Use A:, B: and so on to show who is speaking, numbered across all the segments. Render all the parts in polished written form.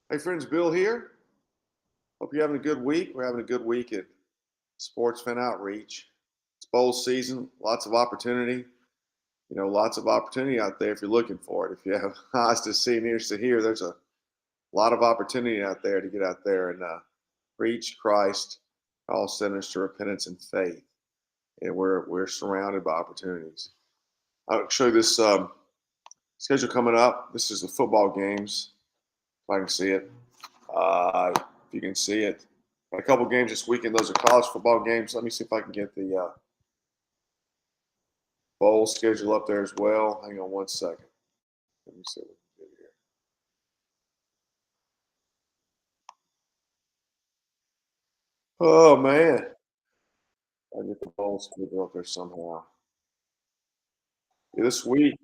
A: Hey friends, Bill here. Hope you're having a good week. We're having a good week at Sports Fan Outreach. It's bowl season, lots of opportunity. Lots of opportunity out there if you're looking for it. If you have eyes to see and ears to hear, there's a lot of opportunity out there to get out there and preach Christ, call sinners to repentance and faith. And we're surrounded by opportunities. I'll show you this schedule coming up. This is the football games. If I can see it. If you can see it. Got a couple games this weekend. Those are college football games. Let me see if I can get the bowl schedule up there as well. Hang on one second. Let me see what we can do here. Oh man, I get the bowl schedule up there somehow. Yeah, this week,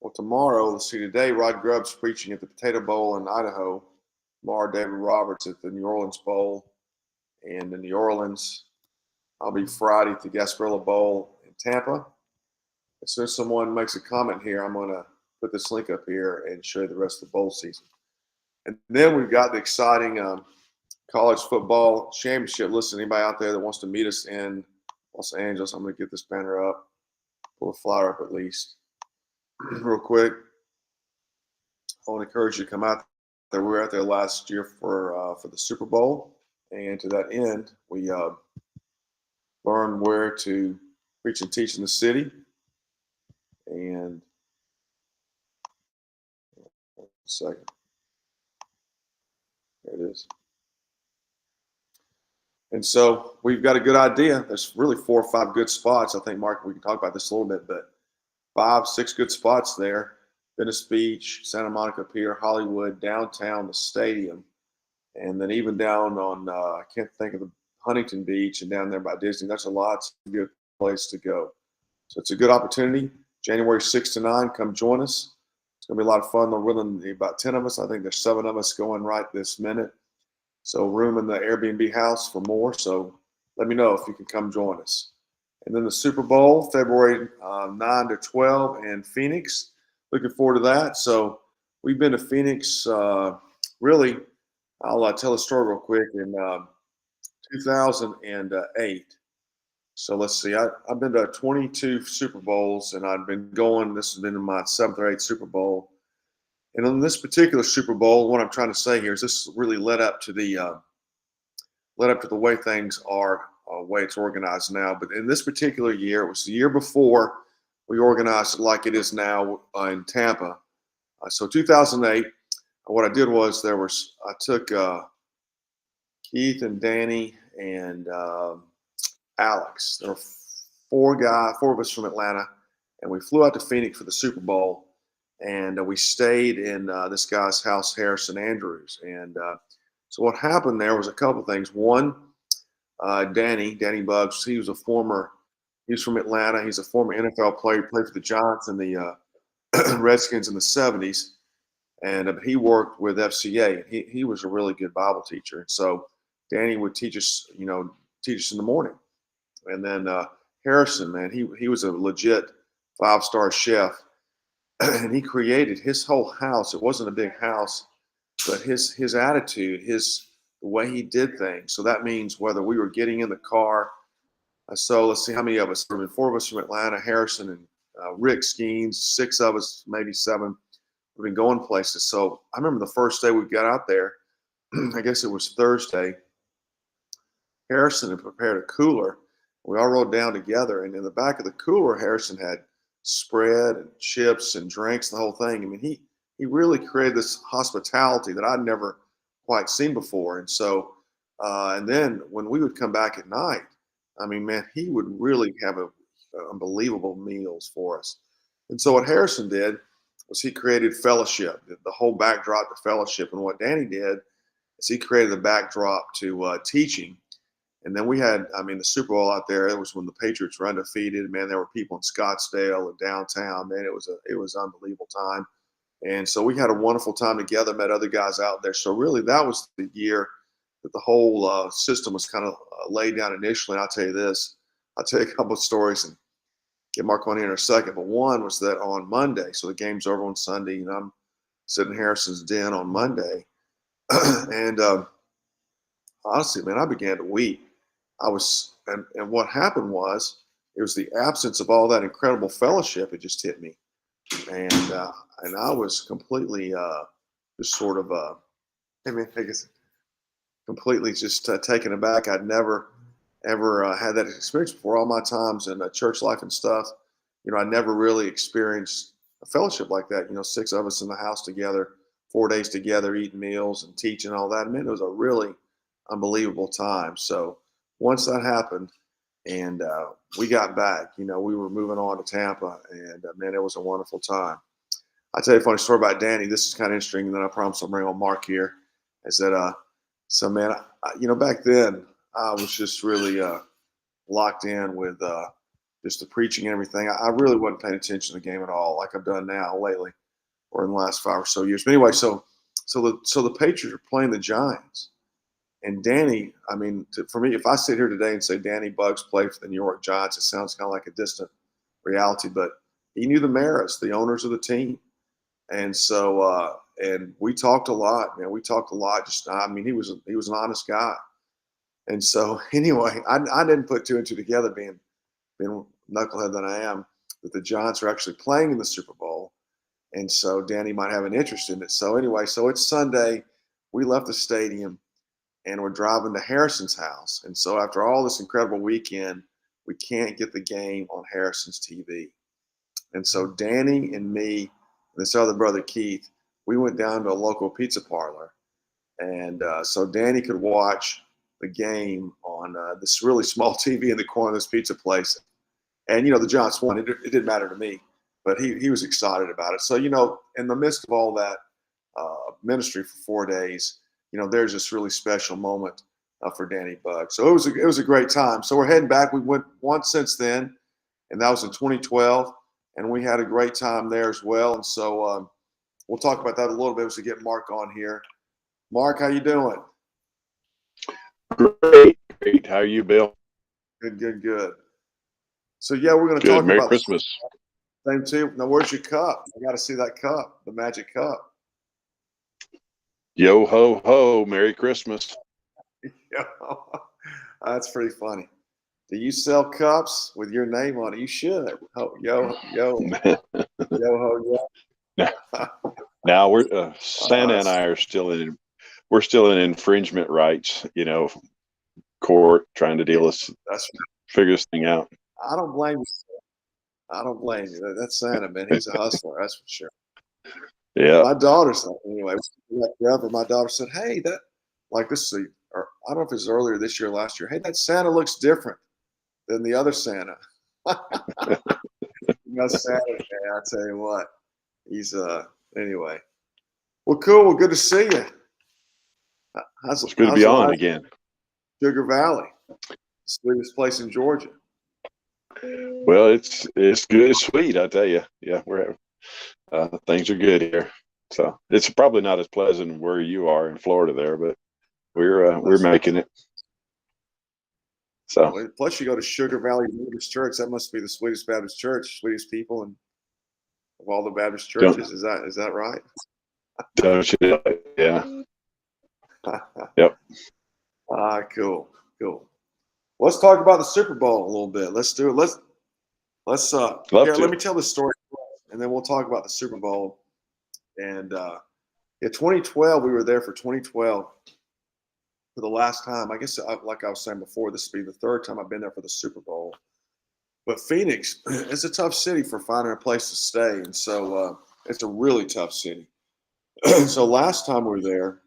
A: well, tomorrow. Let's see. Today, Rod Grubb's preaching at the Potato Bowl in Idaho. Tomorrow, David Roberts at the New Orleans Bowl, and in New Orleans, I'll be Friday at the Gasparilla Bowl in Tampa. As soon as someone makes a comment here, I'm going to put this link up here and show you the rest of the bowl season. And then we've got the exciting college football championship. Listen, anybody out there that wants to meet us in Los Angeles, I'm going to get this banner up, pull the flyer up at least, real quick. I want to encourage you to come out there. We were out there last year for the Super Bowl, and to that end, we learned where to preach and teach in the city. And one second. There it is. And so we've got a good idea. There's really 4 or 5 good spots. I think, Mark, we can talk about this a little bit, but 5, 6 good spots there. Venice Beach, Santa Monica Pier, Hollywood, downtown, the stadium, and then even down on, I can't think of the Huntington Beach and down there by Disney. That's a lot of good place to go. So it's a good opportunity. January 6 to 9, come join us. It's going to be a lot of fun. We're willing about 10 of us. I think there's 7 of us going right this minute. So room in the Airbnb house for more. So let me know if you can come join us. And then the Super Bowl, February 9 to 12 in Phoenix. Looking forward to that. So we've been to Phoenix, really, I'll tell a story real quick. In 2008. So let's see, I've been to 22 Super Bowls, and I've been going, this has been in my 7th or 8th Super Bowl. And on this particular Super Bowl, what I'm trying to say here is this really led up to the way things are, way it's organized now. But in this particular year, it was the year before we organized it like it is now in Tampa. So 2008, what I did was I took Keith and Danny and Alex. There were 4 of us from Atlanta, and we flew out to Phoenix for the Super Bowl. And we stayed in this guy's house, Harrison Andrews. And so what happened there was a couple of things. One, Danny Bugs, he was from Atlanta. He's a former NFL player. He played for the Giants and the Redskins in the 70s. And he worked with FCA. He was a really good Bible teacher. And so Danny would teach us in the morning. And then Harrison, man, he was a legit 5-star chef. And he created his whole house. It wasn't a big house, but his attitude, the way he did things. So that means whether we were getting in the car. So let's see how many of us. There were 4 of us from Atlanta, Harrison and Rick Skeens, 6 of us, maybe 7. We've been going places. So I remember the first day we got out there. I guess it was Thursday. Harrison had prepared a cooler. We all rode down together, and in the back of the cooler, Harrison had spread and chips and drinks, the whole thing. I mean, he really created this hospitality that I'd never quite seen before. And so, and then when we would come back at night, I mean, man, he would really have unbelievable meals for us. And so what Harrison did was he created fellowship, the whole backdrop to fellowship. And what Danny did is he created the backdrop to teaching. And then we had, the Super Bowl out there. It was when the Patriots were undefeated. Man, there were people in Scottsdale and downtown. Man, it was an unbelievable time. And so we had a wonderful time together. Met other guys out there. So really, that was the year that the whole system was kind of laid down initially. And I'll tell you this. I'll tell you a couple of stories and get Mark on here in a second. But one was that on Monday, so the game's over on Sunday, and I'm sitting in Harrison's den on Monday. And honestly, man, I began to weep. And what happened was, it was the absence of all that incredible fellowship. It just hit me, and I was completely just sort of I mean, I guess completely just taken aback. I'd never ever had that experience before. All my times in church life and stuff, I never really experienced a fellowship like that. 6 of us in the house together, 4 days together, eating meals and teaching all that. Man, it was a really unbelievable time. So once that happened, and we got back, we were moving on to Tampa, and man, it was a wonderful time. I'll tell you a funny story about Danny. This is kind of interesting, and then I promise I'll bring on Mark here. Is that so man, back then I was just really locked in with just the preaching and everything. I really wasn't paying attention to the game at all, like I've done now lately, or in the last 5 or so years. But anyway, so the Patriots are playing the Giants, and Danny. I mean, for me, if I sit here today and say Danny Bugs played for the New York Giants, it sounds kind of like a distant reality, but he knew the Maras, the owners of the team. And so, and we talked a lot, man. We talked a lot. I mean, he was an honest guy. And so, anyway, I didn't put two and two together, being knucklehead that I am, that the Giants are actually playing in the Super Bowl, and so Danny might have an interest in it. So anyway, so it's Sunday. We left the stadium, and we're driving to Harrison's house. And so after all this incredible weekend, we can't get the game on Harrison's TV. And so Danny and me and this other brother Keith, we went down to a local pizza parlor, and so Danny could watch the game on this really small TV in the corner of this pizza place. And the Giants won. It didn't matter to me, but he was excited about it. So in the midst of all that ministry for 4 days, there's this really special moment for Danny Buck. So it was a great time. So we're heading back. We went once since then, and that was in 2012, and we had a great time there as well. And so we'll talk about that a little bit as we get Mark on here. Mark, how you doing?
B: Great, great. How are you, Bill?
A: Good, good, good. So yeah, we're going to
B: Good.
A: talk
B: Merry
A: about
B: Christmas.
A: same too. Now, where's your cup? I got to see that cup, the magic cup.
B: Yo ho ho. Merry Christmas.
A: Yeah, that's pretty funny. Do you sell cups with your name on it? You should. Oh, yo, ho,
B: Now we're Santa and I are still in. We're still in infringement rights. Court trying to
A: that's.
B: figure this thing out.
A: I don't blame you. I don't blame you. That's Santa, man. He's a hustler. That's for sure.
B: Yeah.
A: My daughter said, anyway, forever. My daughter said, "Hey, that like this is, or I don't know if it's earlier this year, or last year. Hey, that Santa looks different than the other Santa." Santa, man, I tell you what, he's anyway. Well, cool. Well, good to see you.
B: It's good to be on again.
A: Sugar Valley, sweetest place in Georgia.
B: Well, it's good, it's sweet. I tell you. Yeah, we're things are good here. So it's probably not as pleasant where you are in Florida there, but we're making it. So
A: plus, you go to Sugar Valley Baptist Church. That must be the sweetest Baptist church, sweetest people, and of all the Baptist churches. Is that right?
B: Don't you? Yeah. Yep.
A: Cool. Let's talk about the Super Bowl a little bit. Let's do it. Let's let me tell the story, and then we'll talk about the Super Bowl. And in 2012, we were there for 2012 for the last time. I guess, like I was saying before, this will be the third time I've been there for the Super Bowl. But Phoenix is a tough city for finding a place to stay, and so it's a really tough city. So last time we were there,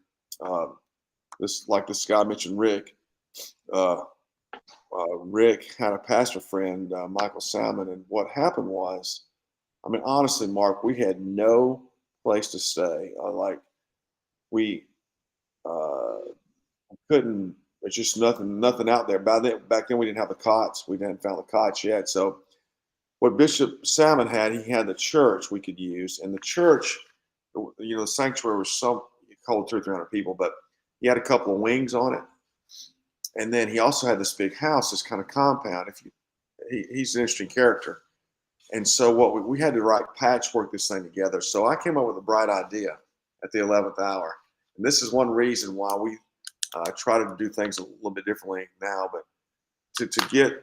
A: this guy mentioned, Rick. Rick had a pastor friend, Michael Salmon, and what happened was, I mean, honestly, Mark, we had no place to stay. We couldn't. There's just nothing out there. Back then, we didn't have the cots. We hadn't found the cots yet. So, what Bishop Salmon had, he had the church we could use, and the church, the sanctuary was it held 200 or 300 people, but he had a couple of wings on it. And then he also had this big house, this kind of compound. He's an interesting character. And so what we had to patchwork this thing together. So I came up with a bright idea at the 11th hour. And this is one reason why we try to do things a little bit differently now. But to get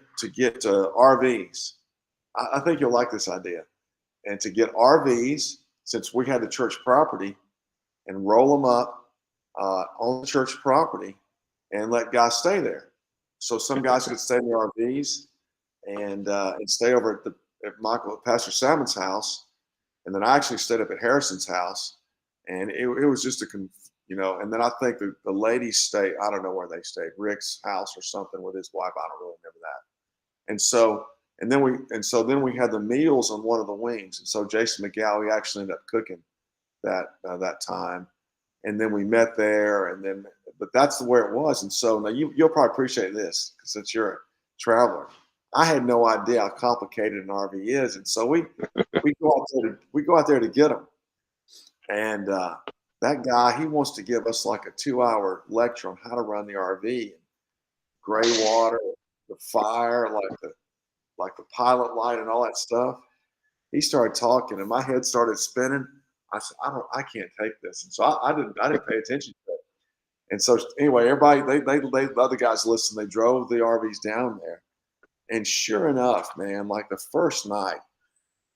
A: RVs, I think you'll like this idea. And to get RVs, since we had the church property, and roll them up on the church property and let guys stay there. So some guys could stay in the RVs and stay over at Pastor Salmon's house. And then I actually stayed up at Harrison's house, and it was just and then I think the ladies stayed, I don't know where they stayed, Rick's house or something with his wife. I don't really remember that. Then we had the meals on one of the wings. And so Jason McGowan actually ended up cooking that time. And then we met there, but that's the way it was. And so now you'll probably appreciate this, since you're a traveler. I had no idea how complicated an RV is, and so we go out there to get them. And that guy, he wants to give us like a 2-hour lecture on how to run the RV, gray water, the fire, like the pilot light, and all that stuff. He started talking, and my head started spinning. I said, I can't take this, and so I didn't pay attention to it. And so anyway, everybody, the other guys listened. They drove the RVs down there, and sure enough, man, like the first night,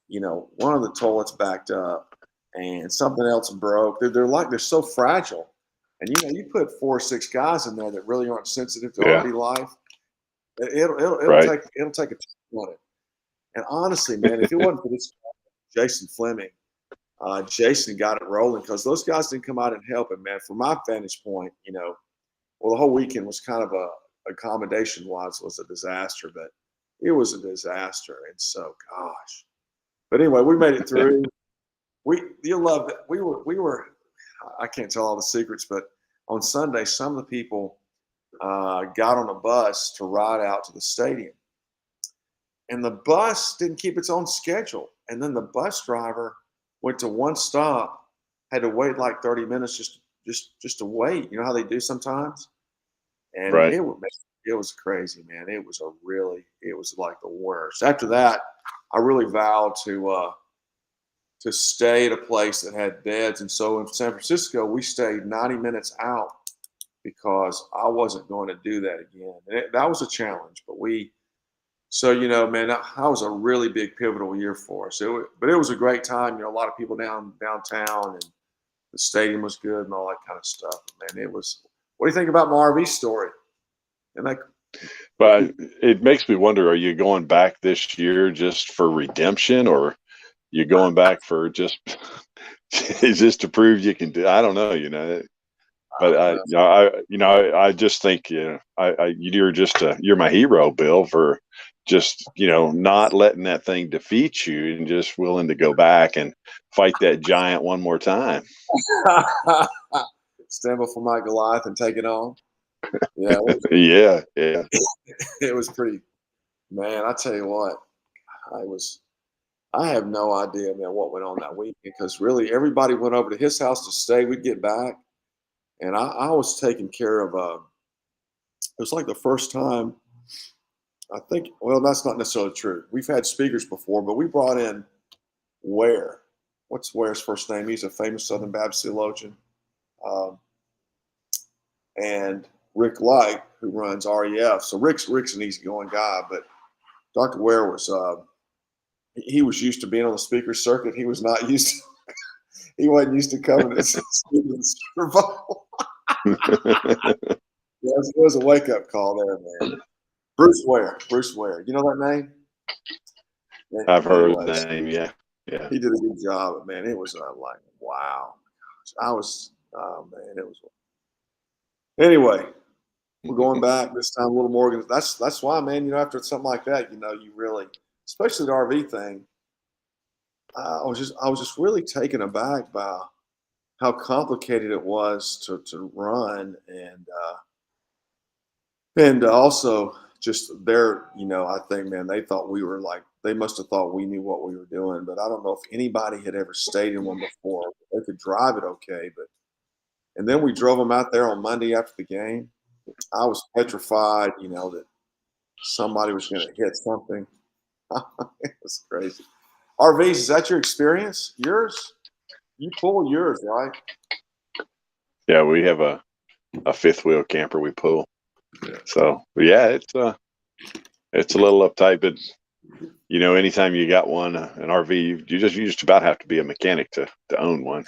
A: one of the toilets backed up, and something else broke. They're so fragile, and you put 4 or 6 guys in there that really aren't sensitive to RV life. It'll take a toll on it. And honestly, man, if it wasn't for this Jason Fleming, Jason got it rolling, because those guys didn't come out and help him, man. From my vantage point, well, the whole weekend was kind of accommodation wise was a disaster, but it was a disaster. And so, gosh, but anyway, we made it through. You'll love it. We were, I can't tell all the secrets, but on Sunday, some of the people got on a bus to ride out to the stadium, and the bus didn't keep its own schedule. And then the bus driver went to one stop, had to wait like 30 minutes just to wait. You know how they do sometimes? And it was crazy, man. It was like the worst. After that, I really vowed to stay at a place that had beds. And so in San Francisco, we stayed 90 minutes out, because I wasn't going to do that again. And that was a challenge, but man, that was a really big pivotal year for us. But it was a great time. A lot of people downtown, and the stadium was good and all that kind of stuff. Man, it was. What do you think about my RV story?
B: But it makes me wonder: are you going back this year just for redemption, or you going back for just to prove you can do? I don't know. But I just think you're my hero, Bill, for just not letting that thing defeat you, and just willing to go back and fight that giant one more time.
A: Stand before my Goliath and take it on. Yeah,
B: yeah.
A: It was pretty, man. I tell you what, I have no idea, man, what went on that weekend, because really everybody went over to his house to stay. We'd get back. And I was taking care of, it was like the first time, I think, well, that's not necessarily true. We've had speakers before, but we brought in Ware. What's Ware's first name? He's a famous Southern Baptist theologian. And Rick Light, who runs REF. So Rick's an easygoing guy, but Dr. Ware he was used to being on the speaker circuit. He was not used to, he wasn't used to coming to speak in the Super Bowl. It was a wake-up call there, man. Bruce Ware. You know that name?
B: I've heard the name, yeah.
A: He did a good job, but man, it was like, wow. Oh man, it was. Anyway, we're going back this time a little more. That's why, man, after something like that, you really, especially the RV thing, I was just really taken aback by how complicated it was to run, and also just I think, man, they thought they must have thought we knew what we were doing, but I don't know if anybody had ever stayed in one before. They could drive it okay, and then we drove them out there on Monday after the game. I was petrified, that somebody was going to hit something. It was crazy. RVs, is that your experience? Yours? You pull yours, right?
B: Yeah, we have a fifth wheel camper we pull. So yeah, it's a little uptight, but anytime you got one, an RV, you just about have to be a mechanic to own one.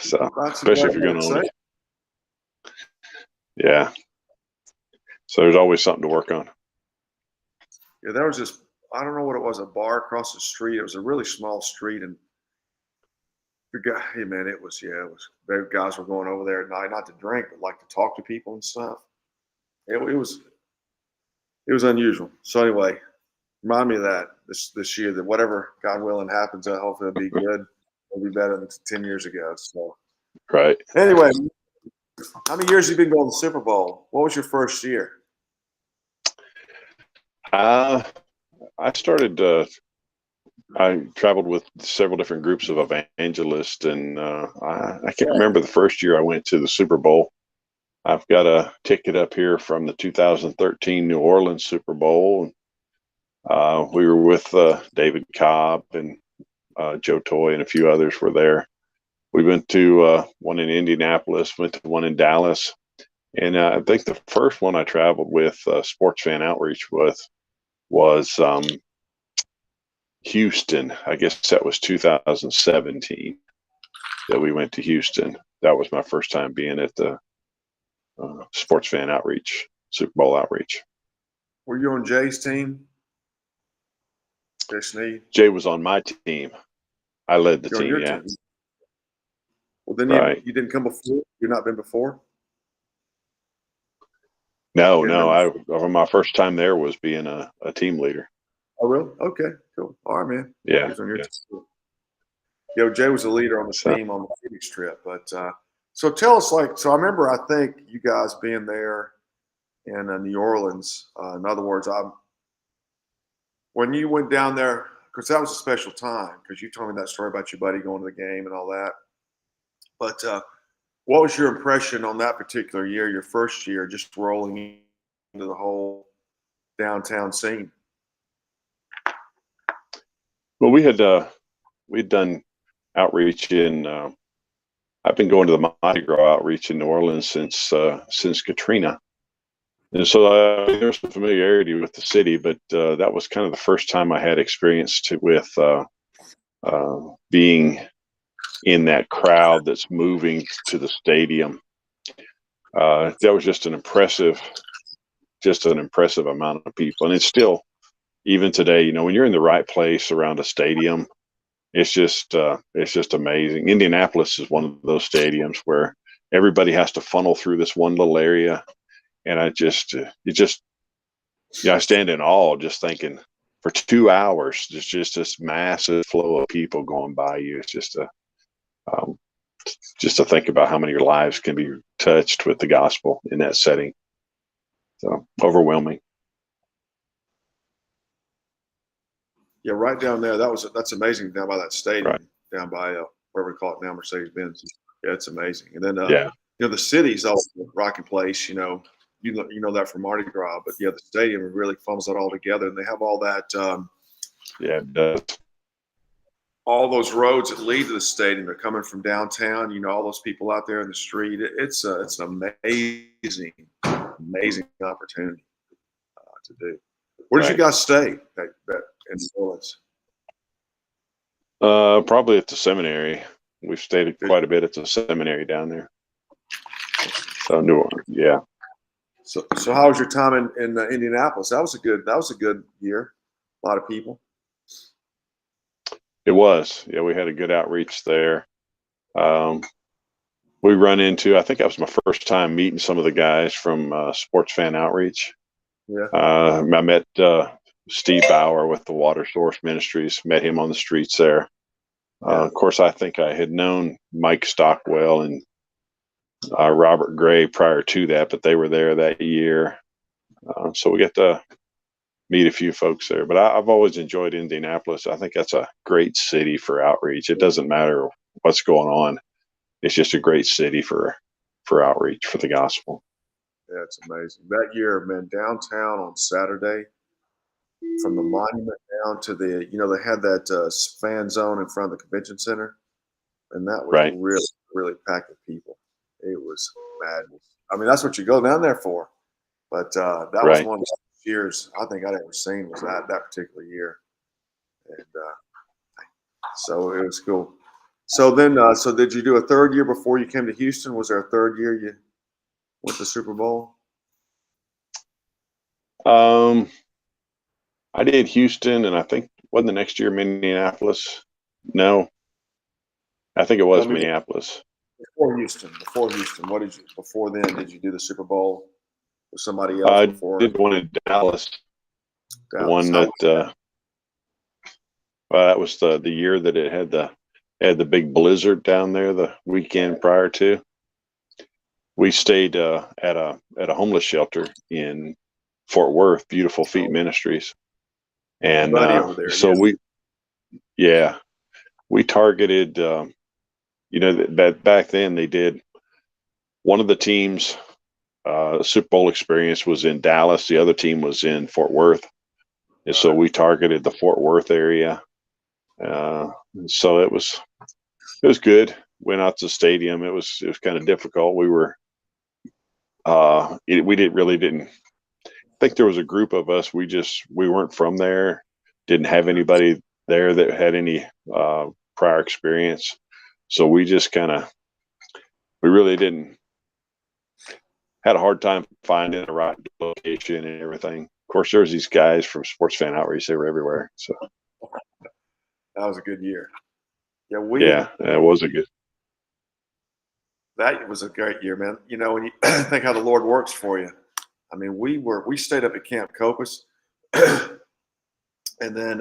B: So especially if you're going to own it. Yeah. So there's always something to work on.
A: Yeah, there was this, I don't know what it was, a bar across the street. It was a really small street, and the guy, hey man, it was, the guys were going over there at night, not to drink, but like to talk to people and stuff. It was unusual. So anyway, remind me of that this year, that whatever God willing happens, hopefully it'll be good. It'll be better than 10 years ago. So
B: Right.
A: anyway, how many years have you been going to the Super Bowl? What was your first year?
B: I started. I traveled with several different groups of evangelists, and I can't remember the first year I went to the Super Bowl. I've got a ticket up here from the 2013 New Orleans Super Bowl. We were with David Cobb and Joe Toy and a few others were there. We went to one in Indianapolis, went to one in Dallas, and I think the first one I traveled with Sports Fan Outreach with was Houston. I guess that was 2017 that we went to Houston. That was my first time being at the Sports Fan Outreach, Super Bowl Outreach.
A: Were you on Jay's team? Jay Sneed?
B: Jay was on my team. I led the team, yeah.
A: Team. Well, then you didn't come before? You've not been before?
B: No. My first time there was being a team leader.
A: Oh, really? Okay, cool. All right, man.
B: Yeah.
A: Jay was a leader on the team on the Phoenix trip. But so tell us, so I remember, I think you guys being there in New Orleans. In other words, when you went down there, because that was a special time, because you told me that story about your buddy going to the game and all that. But what was your impression on that particular year, your first year, just rolling into the whole downtown scene?
B: Well, we'd done outreach in. I've been going to the Mardi Gras outreach in New Orleans since Katrina, and so there's some familiarity with the city. But that was kind of the first time I had experience with being in that crowd that's moving to the stadium. That was just an impressive amount of people, and it's still, even today, when you're in the right place around a stadium, it's just amazing. Indianapolis is one of those stadiums where everybody has to funnel through this one little area, and I stand in awe just thinking, for 2 hours there's just this massive flow of people going by you. It's just to think about how many lives can be touched with the gospel in that setting. So overwhelming.
A: Yeah, right down there. That's amazing, down by that stadium,
B: right.
A: Down by whatever we call it now, Mercedes-Benz. Yeah, it's amazing. And then the city's also a rocking place. You know that from Mardi Gras, but the stadium really funnels it all together, and they have all that.
B: It does.
A: All those roads that lead to the stadium, they're coming from downtown. All those people out there in the street. It's an amazing opportunity to do. Where did you guys stay in New Orleans?
B: Probably at the seminary. We've stayed quite a bit at the seminary down there. So New Orleans, yeah.
A: So how was your time in Indianapolis? That was a good year. A lot of people.
B: It was. Yeah, we had a good outreach there. We run into, I think that was my first time meeting some of the guys from Sports Fan Outreach.
A: Yeah.
B: I met Steve Bauer with the Water Source Ministries, met him on the streets there. Of course, I think I had known Mike Stockwell and Robert Gray prior to that, but they were there that year. So we get to meet a few folks there. But I've always enjoyed Indianapolis. I think that's a great city for outreach. It doesn't matter what's going on. It's just a great city for outreach, for the gospel.
A: Yeah, it's amazing. That year, man, downtown on Saturday, from the monument down to they had that fan zone in front of the convention center, and that was really, really packed with people. madness. I mean, that's what you go down there for. But that was
B: Right.
A: one of the years I think I'd ever seen was that particular year, and so it was cool. So then, so did you do a third year before you came to Houston? Was there a third year you went to Super Bowl?
B: Um, I did Houston, and I think wasn't the next year Minneapolis. No, I think it
A: No, I
B: was
A: mean
B: Minneapolis.
A: before Houston. Before Houston, what did you? Before then, did you do the Super Bowl with somebody else
B: I
A: before
B: did one in Dallas, the
A: Dallas?
B: one
A: How
B: that
A: was that?
B: that was the year that it had the big blizzard down there the weekend prior to. We stayed at a homeless shelter in Fort Worth, Beautiful Feet
A: Oh,
B: Ministries,
A: your
B: and
A: buddy over there,
B: so
A: yeah.
B: yeah, we targeted. That back then they did one of the teams. Super Bowl experience was in Dallas. The other team was in Fort Worth, and so
A: Right.
B: we targeted the Fort Worth area. So it was good. Went out to the stadium. It was kind of difficult. We didn't think there was a group of us. We weren't from there. Didn't have anybody there that had any prior experience. So we really didn't had a hard time finding the right location and everything. Of course, there's these guys from Sports Fan Outreach. They were everywhere. So
A: That was a good year. Yeah,
B: yeah, it was a good.
A: that was a great year, man. You know, when you think how the Lord works for you. I mean, we stayed up at Camp Copus, and then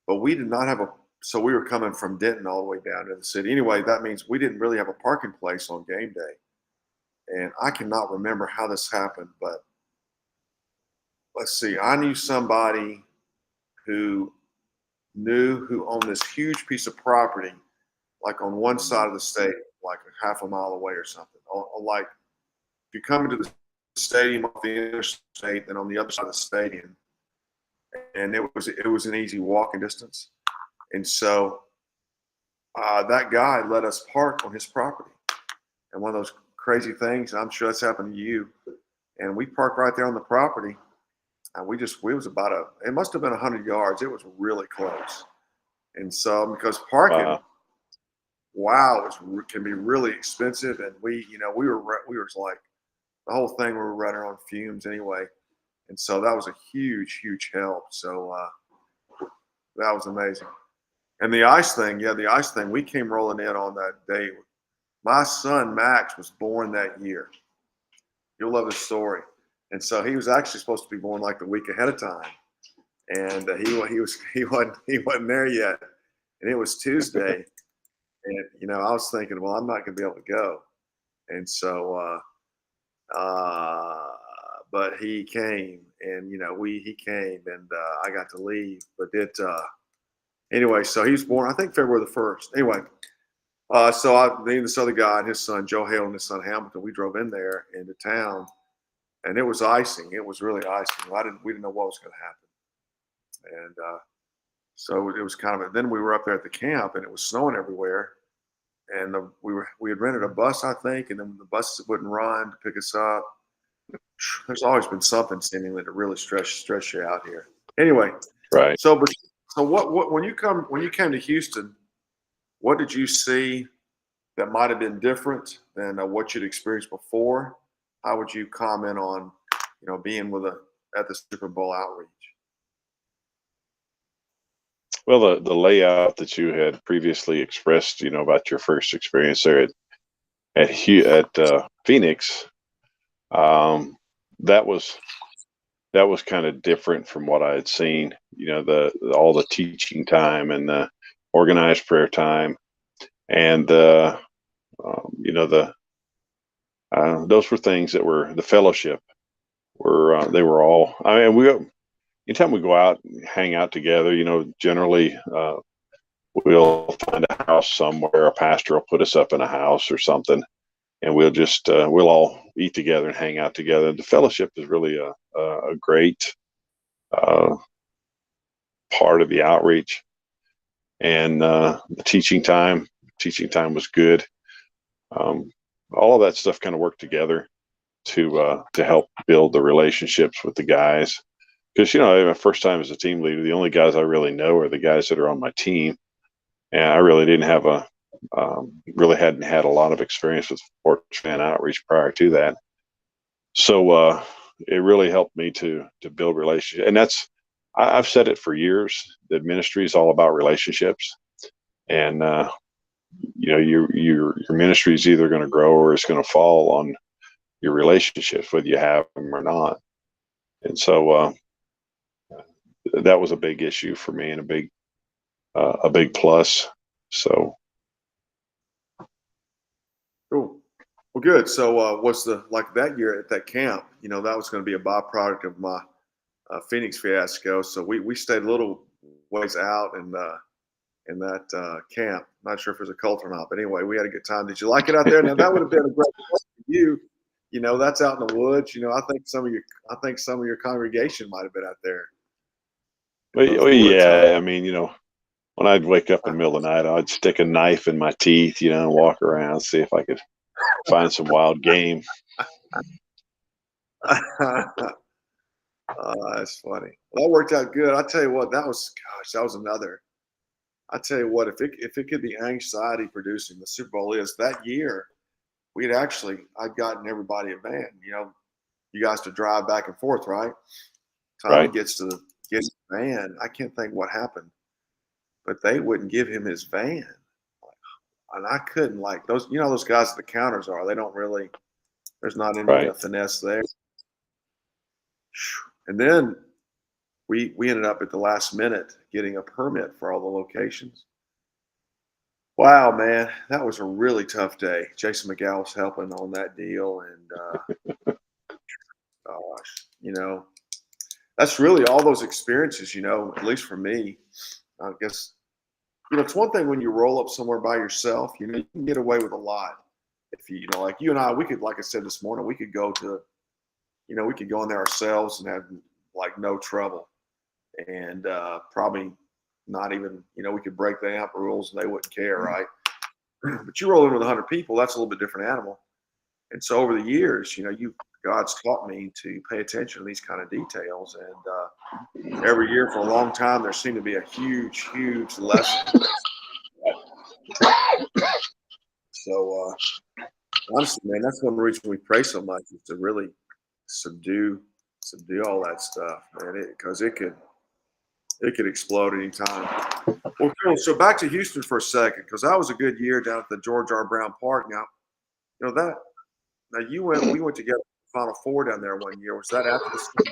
A: but we did not have a. So we were coming from Denton all the way down to the city. Anyway, that means we didn't really have a parking place on game day, and I cannot remember how this happened, but let's see. I knew somebody who who owned this huge piece of property, like on one side of the state, like a half a mile away or something. Like if you come into the stadium off the interstate, then on the other side of the stadium, and it was an easy walking distance. And so that guy let us park on his property. And one of those crazy things, I'm sure that's happened to you. And we parked right there on the property. And we was about it must have been 100 yards. It was really close. And so because parking,
B: Wow.
A: wow, can be really expensive. And we were like the whole thing. We were running on fumes anyway. And so that was a huge, huge help. So that was amazing. And the ice thing, yeah, the ice thing, we came rolling in on that day. My son Max was born that year. You'll love his story. And so he was actually supposed to be born like the week ahead of time, and he wasn't there yet. And it was Tuesday, and I was thinking, well, I'm not going to be able to go. And so, but he came, and he came, and I got to leave. But anyway, so he was born, I think February the 1st. Anyway, me and this other guy and his son Joe Hale and his son Hamilton, we drove in there into town, and it was icing. It was really icing. We didn't know what was going to happen, and so it was kind of. Then we were up there at the camp, and it was snowing everywhere, and we had rented a bus, I think, and then the buses wouldn't run to pick us up. There's always been something seemingly to really stress you out here. Anyway,
B: Right.
A: so what when you came to Houston, what did you see that might have been different than what you'd experienced before? How would you comment on, being at the Super Bowl outreach?
B: Well, the layout that you had previously expressed, about your first experience there at Phoenix, um, that was kind of different from what I had seen. All the teaching time and the organized prayer time, and the those were things that were the fellowship they were all. I mean, anytime we go out and hang out together, generally we'll find a house somewhere. A pastor will put us up in a house or something, and we'll all eat together and hang out together. The fellowship is really a great uh, part of the outreach, and the teaching time was good. Um, all of that stuff kind of worked together to help build the relationships with the guys. Because, my first time as a team leader, the only guys I really know are the guys that are on my team. And I really didn't have really hadn't had a lot of experience with sports fan outreach prior to that. So it really helped me to build relationships. And I've said it for years, that ministry is all about relationships. And, your ministry is either going to grow or it's going to fall on your relationships, whether you have them or not. And so that was a big issue for me and a big plus. So.
A: Cool. Well, good. So what's like that year at that camp, that was going to be a byproduct of my Phoenix fiasco. So we stayed a little ways out in that camp. Not sure if it was a cult or not, but anyway, we had a good time. Did you like it out there? Now that would have been a great place for you. That's out in the woods. I think some of your congregation might have been out there.
B: Well, yeah. I mean, when I'd wake up in the middle of the night, I'd stick a knife in my teeth, and walk around, see if I could find some wild game.
A: That's funny. Well, that worked out good. I tell you what, that was another. I tell you what, if it could be anxiety producing, the Super Bowl is that year. I'd gotten everybody a van. You guys to drive back and forth, right? Tommy gets the van. I can't think what happened, but they wouldn't give him his van, and I couldn't those. Those guys at the counters are. They don't really. There's not any finesse there. And then we ended up at the last minute getting a permit for all the locations. Wow, man, that was a really tough day. Jason McGowan was helping on that deal, and gosh, that's really all those experiences. At least for me, I guess it's one thing when you roll up somewhere by yourself. You can get away with a lot. If like you and I, we could, like I said this morning, we could go to, we could go in there ourselves and have no trouble, and probably not even, we could break the AMP rules and they wouldn't care, right? But you roll in with 100 people, that's a little bit different animal. And so over the years, God's taught me to pay attention to these kind of details. And every year for a long time, there seemed to be a huge, huge lesson. So honestly, man, that's one reason we pray so much, is to really subdue all that stuff, man, because it could explode anytime. Well, cool. So back to Houston for a second, because that was a good year down at the George R. Brown Park. Now, we went together to the Final Four down there one year. Was that after the Super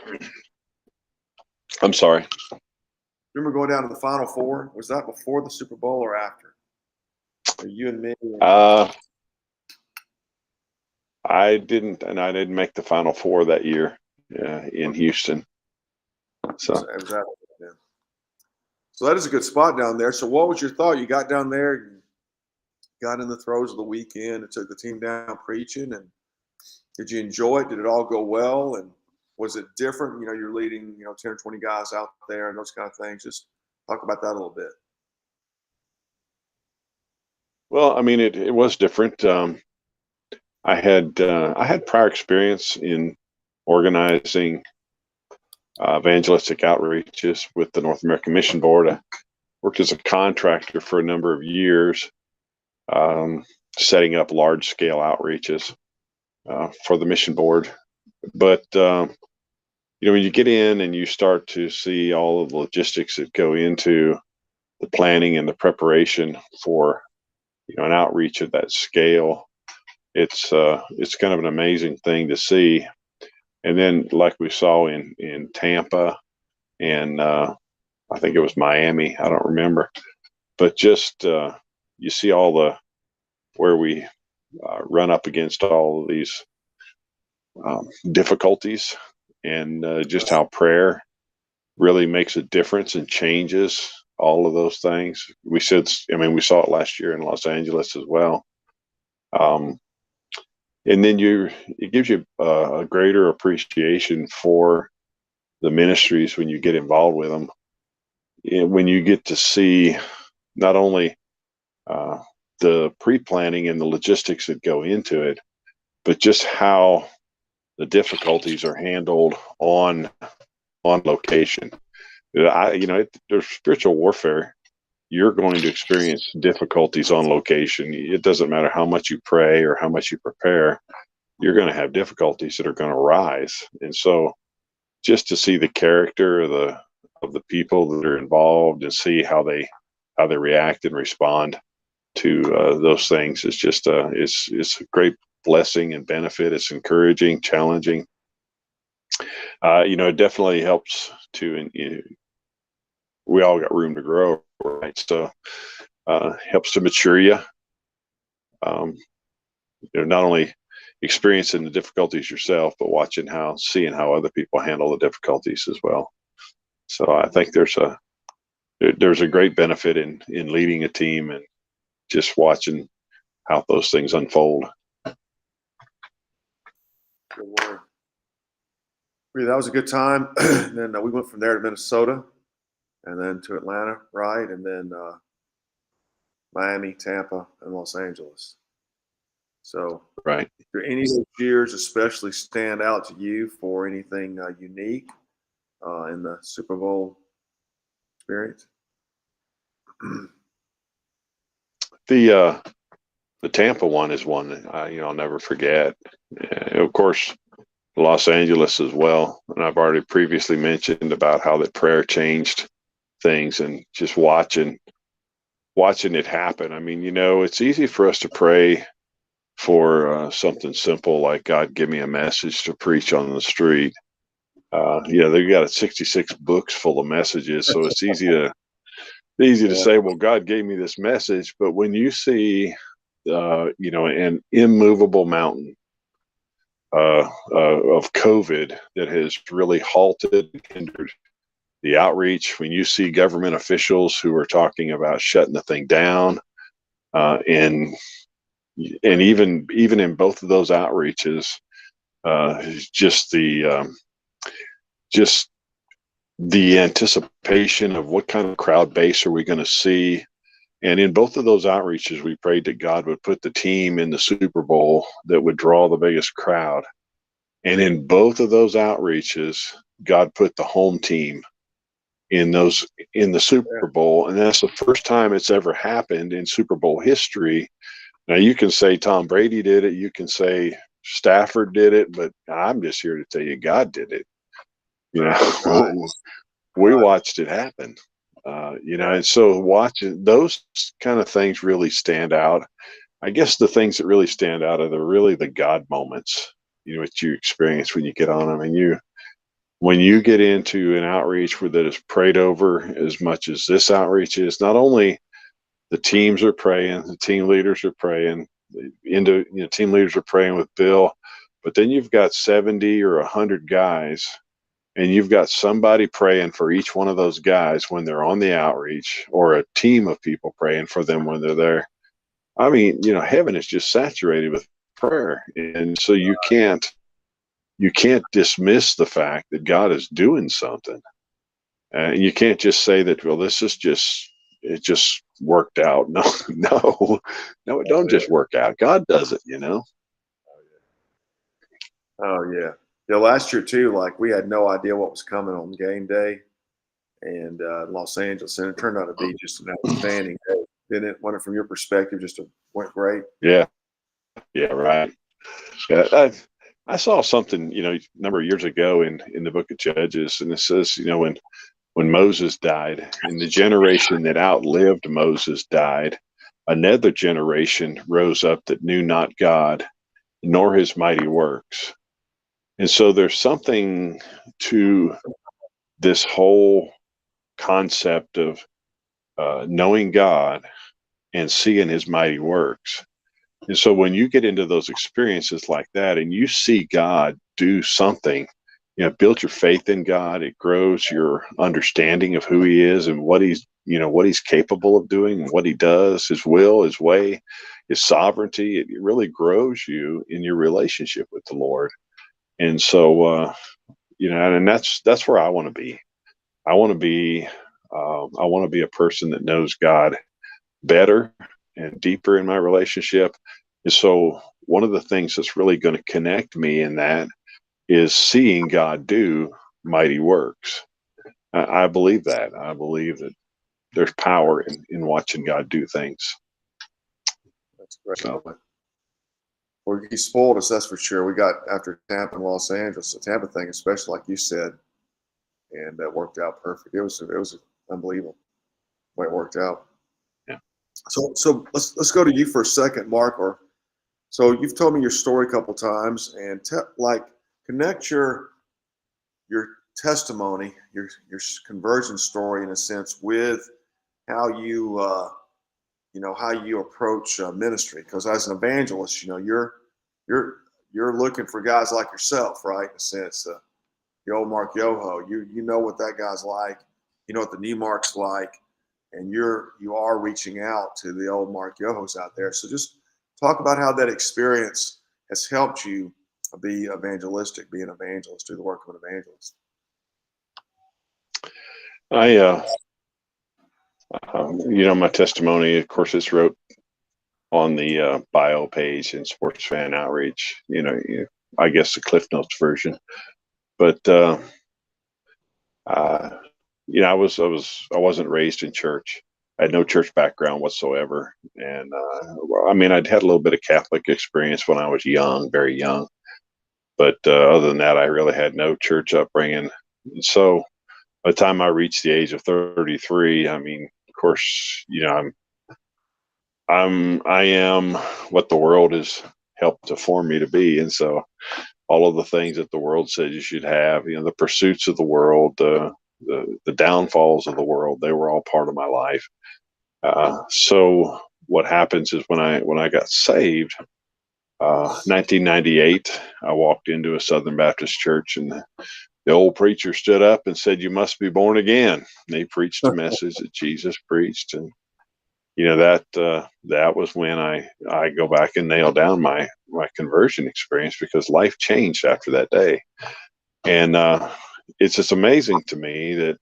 A: Bowl?
B: I'm sorry.
A: Remember going down to the Final Four? Was that before the Super Bowl or after? Or you and me?
B: I didn't make the Final Four that year in Houston. So
A: that is a good spot down there. So what was your thought? You got down there, and got in the throes of the weekend, and took the team down preaching. And did you enjoy it? Did it all go well? And was it different? You're leading, 10 or 20 guys out there and those kind of things. Just talk about that a little bit.
B: Well, I mean, it was different. I had prior experience in organizing evangelistic outreaches with the North American Mission Board. I worked as a contractor for a number of years, setting up large scale outreaches for the mission board. But when you get in and you start to see all of the logistics that go into the planning and the preparation for an outreach of that scale, it's kind of an amazing thing to see. And then, like we saw in Tampa, and I think it was Miami, I don't remember, but just you see where we run up against all of these difficulties, and just how prayer really makes a difference and changes all of those things. We saw it last year in Los Angeles as well. And then it gives you a greater appreciation for the ministries when you get involved with them. And when you get to see not only the pre-planning and the logistics that go into it, but just how the difficulties are handled on location. There's spiritual warfare. You're going to experience difficulties on location. It doesn't matter how much you pray or how much you prepare. You're going to have difficulties that are going to rise. And so just to see the character of the people that are involved and see how they react and respond to those things is just it's a great blessing and benefit. It's encouraging, challenging. It definitely helps to. We all got room to grow, right? So helps to mature you. Not only experiencing the difficulties yourself, but seeing how other people handle the difficulties as well. So I think there's a great benefit in leading a team and just watching how those things unfold.
A: Good word. That was a good time. And then we went from there to Minnesota, and then to Atlanta, right, and then Miami, Tampa, and Los Angeles. So,
B: right.
A: Do any of those years especially stand out to you for anything unique in the Super Bowl experience?
B: The Tampa one is one that I'll never forget. Of course, Los Angeles as well, and I've already previously mentioned about how that prayer changed things, and just watching it happen. I mean, it's easy for us to pray for something simple like, God, give me a message to preach on the street. They've got 66 books full of messages, so it's easy to say, well, God gave me this message. But when you see, an immovable mountain of COVID that has really halted and hindered the outreach, when you see government officials who are talking about shutting the thing down, and even in both of those outreaches, just the anticipation of what kind of crowd base are we going to see. And in both of those outreaches, we prayed that God would put the team in the Super Bowl that would draw the biggest crowd. And in both of those outreaches, God put the home team in the Super Bowl. And that's the first time it's ever happened in Super Bowl history. Now, you can say Tom Brady did it. You can say Stafford did it. But I'm just here to tell you God did it. We watched it happen. And so watching those kind of things really stand out. I guess the things that really stand out are the God moments, what you experience when you get on them. And when you get into an outreach that is prayed over as much as this outreach is, not only the teams are praying, the team leaders are praying, team leaders are praying with Bill, but then you've got 70 or 100 guys, and you've got somebody praying for each one of those guys when they're on the outreach, or a team of people praying for them when they're there. I mean, heaven is just saturated with prayer. And so you can't dismiss the fact that God is doing something. And you can't just say that, well, it just worked out. No, it don't just work out. God does it,
A: Oh, yeah. Last year too, like we had no idea what was coming on game day, and Los Angeles, and it turned out to be just an outstanding day. Didn't it? Went from your perspective, went great.
B: Yeah, right. Yeah, I saw something, a number of years ago in the book of Judges, and it says, when Moses died, and the generation that outlived Moses died, another generation rose up that knew not God, nor his mighty works. And so there's something to this whole concept of knowing God and seeing his mighty works. And so when you get into those experiences like that and you see God do something, build your faith in God, it grows your understanding of who he is and what he's capable of doing, and what he does, his will, his way, his sovereignty. It really grows you in your relationship with the Lord. And so, and that's where I want to be. I want to be a person that knows God better and deeper in my relationship. And so one of the things that's really going to connect me in that is seeing God do mighty works. I believe that. I believe that there's power in watching God do things.
A: That's great.
B: So,
A: Well, he spoiled us, that's for sure. We got after Tampa and Los Angeles, the Tampa thing, especially like you said, and that worked out perfect. It was unbelievable the way it worked out.
B: yeah.
A: So let's go to you for a second, Mark. Or so you've told me your story a couple times, and connect your testimony, your conversion story in a sense with how you how you approach ministry. Because as an evangelist, you're looking for guys like yourself, right? In a sense, the old Mark Yoho, you know what that guy's like, you know what the new Mark's like, and you are reaching out to the old Mark Yohos out there. So just talk about how that experience has helped you be evangelistic, be an evangelist, do the work of an evangelist.
B: My testimony, of course, it's wrote on the bio page in Sports Fan Outreach, I guess the Cliff Notes version. But I wasn't raised in church. I had no church background whatsoever, and I'd had a little bit of Catholic experience when I was young, very young. But other than that, I really had no church upbringing. And so by the time I reached the age of 33, of course, I am what the world has helped to form me to be. And so all of the things that the world says you should have, the pursuits of the world, the downfalls of the world, they were all part of my life. So what happens is when I got saved, 1998, I walked into a Southern Baptist church, and the old preacher stood up and said, "You must be born again." And he preached a message that Jesus preached. And that was when I go back and nail down my conversion experience, because life changed after that day. And it's just amazing to me that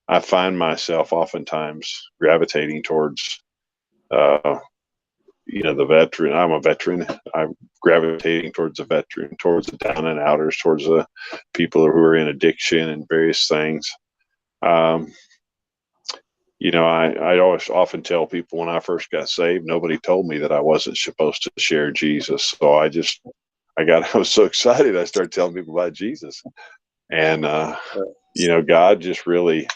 B: I find myself oftentimes gravitating towards the veteran. I'm a veteran. I'm gravitating towards the veteran, towards the down and outers, towards the people who are in addiction and various things. I always often tell people when I first got saved, nobody told me that I wasn't supposed to share Jesus. So I was so excited. I started telling people about Jesus, and God just really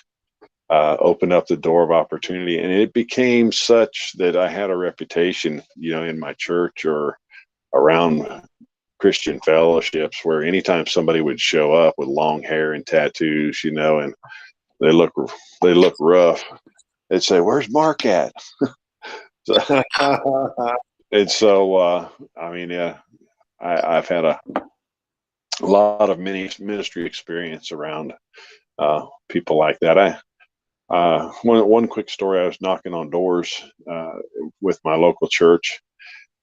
B: opened up the door of opportunity, and it became such that I had a reputation, in my church or around Christian fellowships, where anytime somebody would show up with long hair and tattoos, and they look rough, they'd say, "Where's Mark at?" And so, I've had a lot of ministry experience around people like that. One quick story: I was knocking on doors with my local church,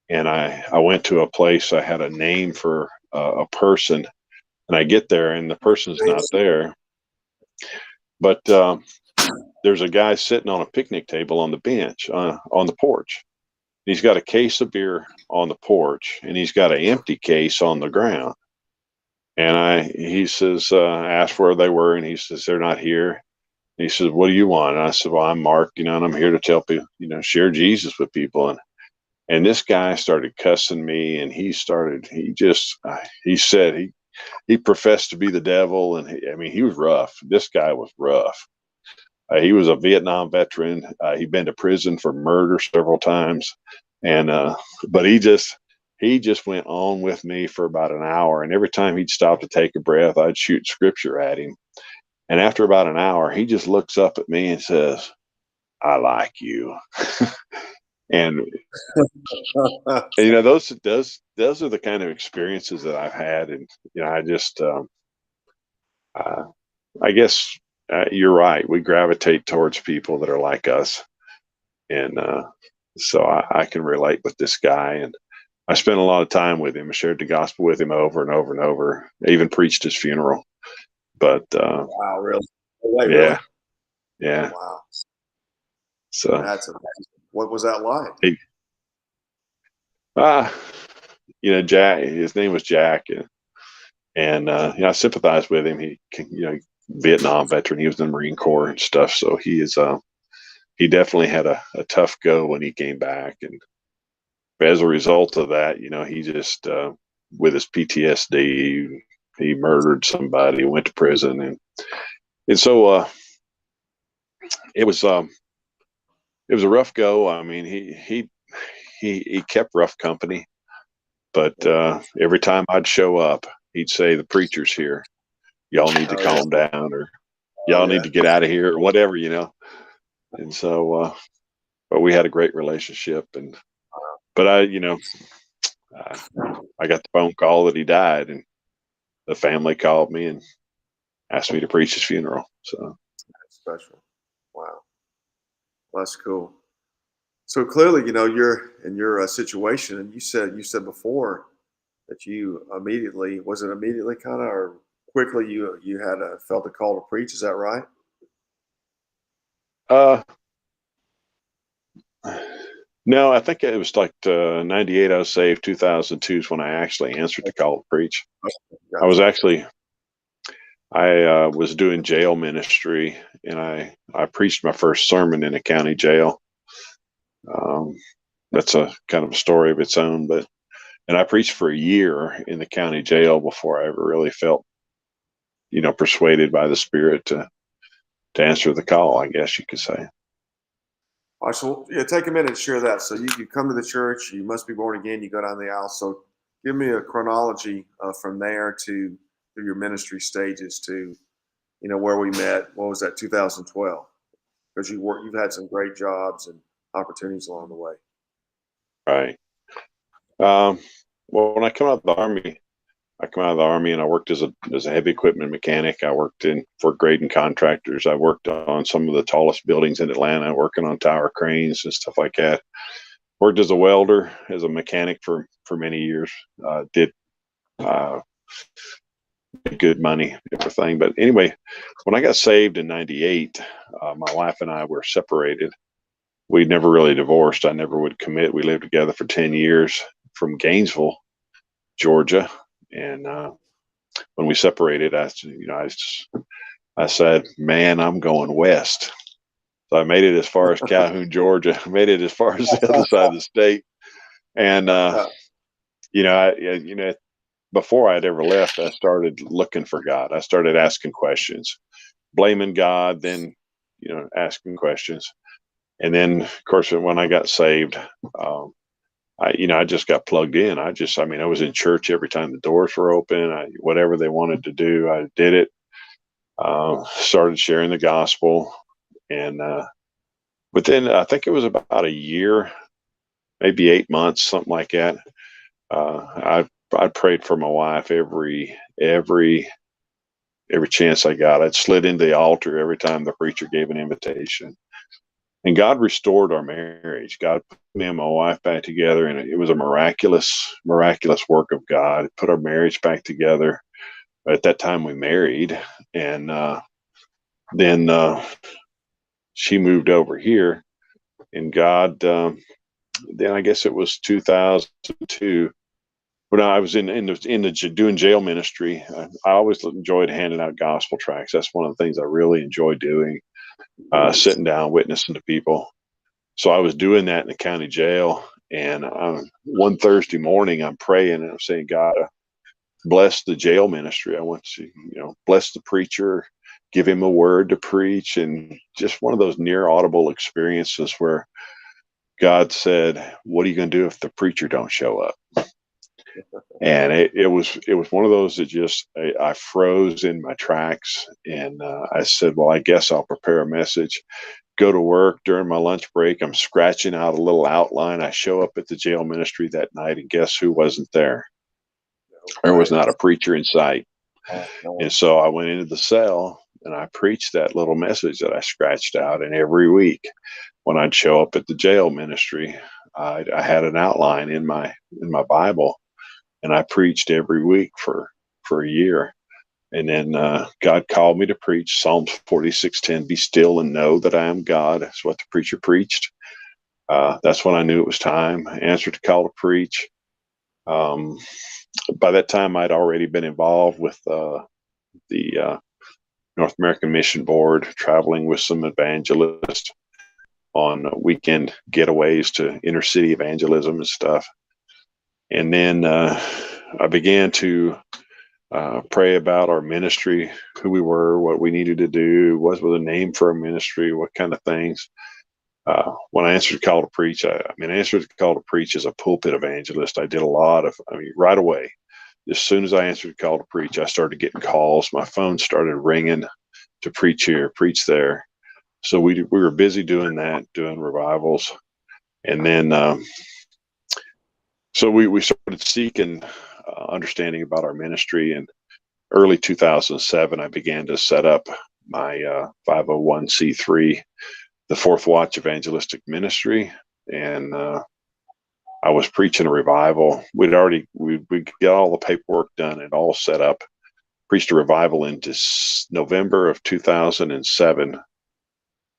B: and I went to a place. I had a name for a person, and I get there, and the person's not there. But there's a guy sitting on a picnic table on the bench on the porch. He's got a case of beer on the porch, and he's got an empty case on the ground. And he says, asked where they were, and he says, "They're not here." And he says, "What do you want?" And I said, "Well, I'm Mark, and I'm here to tell people, share Jesus with people." And this guy started cussing me, and he said he professed to be the devil, and he was rough. This guy was rough. He was a Vietnam veteran. He'd been to prison for murder several times, and but he just went on with me for about an hour. And every time he'd stop to take a breath, I'd shoot scripture at him. And after about an hour, he just looks up at me and says, "I like you." And those are the kind of experiences that I've had. And I just I guess you're right. We gravitate towards people that are like us, and so I can relate with this guy. And I spent a lot of time with him. I shared the gospel with him over and over and over. I even preached his funeral. But
A: wow, really?
B: Yeah, yeah.
A: Wow.
B: So
A: That's amazing. What was that like?
B: he, uh, Jack, his name was Jack, and I sympathize with him. He, Vietnam veteran. He was in the Marine Corps and stuff. So he definitely had a tough go when he came back, and as a result of that, he just with his PTSD, he murdered somebody, went to prison, and so it was a rough go. I mean, he kept rough company, but every time I'd show up, he'd say, "The preacher's here. Y'all need to
A: Oh, yeah.
B: calm down, or
A: Oh,
B: y'all
A: yeah.
B: need to get out of here, or whatever." And so, but we had a great relationship, but uh, I got the phone call that he died, and the family called me and asked me to preach his funeral. So,
A: That's special. Wow. That's cool. So clearly, you're in your situation, and you said before that you immediately, was it immediately kind of, or quickly you had felt a call to preach? Is that right?
B: uh, no, I think it was like 98. I was saved. 2002 is when I actually answered the call to preach. I was
A: Gotcha.
B: actually I was doing jail ministry, and I preached my first sermon in a county jail. Um, that's a kind of a story of its own, and I preached for a year in the county jail before I ever really felt, persuaded by the Spirit to answer the call, I guess you could say.
A: All right, so yeah, take a minute and share that. So you come to the church, you must be born again. You go down the aisle. So give me a chronology from there to through your ministry stages to where we met. What was that? 2012. Because you've had some great jobs and opportunities along the way.
B: Right. Um, well, when I come out of the Army, and I worked as a heavy equipment mechanic. I worked for grading contractors. I worked on some of the tallest buildings in Atlanta, working on tower cranes and stuff like that. Worked as a welder, as a mechanic for many years. Did uh, good money, everything. But anyway, when I got saved in '98, my wife and I were separated. We never really divorced. I never would commit. We lived together for 10 years from Gainesville, Georgia, and when we separated, I said, "Man, I'm going west." So I made it as far as Calhoun, Georgia. I made it as far as the other side of the state, and before I'd ever left, I started looking for God. I started asking questions, blaming God, then asking questions, and then of course when I got saved, I just got plugged in. I was in church every time the doors were open. Whatever they wanted to do, I did it. Started sharing the gospel, and but then I think it was about a year, maybe 8 months, something like that. I prayed for my wife every chance I got. I'd slid into the altar every time the preacher gave an invitation, and God restored our marriage. God put me and my wife back together, and it was a miraculous work of God. It put our marriage back together. At that time, we married, and then she moved over here, and God. Then I guess it was 2002 when I was doing jail ministry. I always enjoyed handing out gospel tracts. That's one of the things I really enjoy doing. Sitting down, witnessing to people. So I was doing that in the county jail, and one Thursday morning, I'm praying and I'm saying, "God, bless the jail ministry. I want to, bless the preacher, give him a word to preach," and just one of those near audible experiences where God said, "What are you going to do if the preacher don't show up?" And it was one of those that just I froze in my tracks, and I said, "Well, I guess I'll prepare a message." Go to work during my lunch break. I'm scratching out a little outline. I show up at the jail ministry that night, and guess who wasn't there? There was
A: Right.
B: not a preacher in sight.
A: No.
B: And so I went into the cell and I preached that little message that I scratched out. And every week, when I'd show up at the jail ministry, I had an outline in my Bible, and I preached every week for a year. And then God called me to preach Psalms 46:10, be still and know that I am God. That's what the preacher preached. That's when I knew it was time. I answered the call to preach. By that time, I'd already been involved with the North American Mission Board, traveling with some evangelists on weekend getaways to inner city evangelism and stuff. And then I began to pray about our ministry, who we were, what we needed to do, what was a name for our ministry, what kind of things. When I answered the call to preach, I answered the call to preach as a pulpit evangelist. I did a lot of, right away, as soon as I answered the call to preach, I started getting calls. My phone started ringing to preach here, preach there. So we were busy doing that, doing revivals. And then, so we started seeking understanding about our ministry. And early 2007, I began to set up my 501c3, the Fourth Watch Evangelistic Ministry. And I was preaching a revival. We got all the paperwork done and all set up. Preached a revival into November of 2007.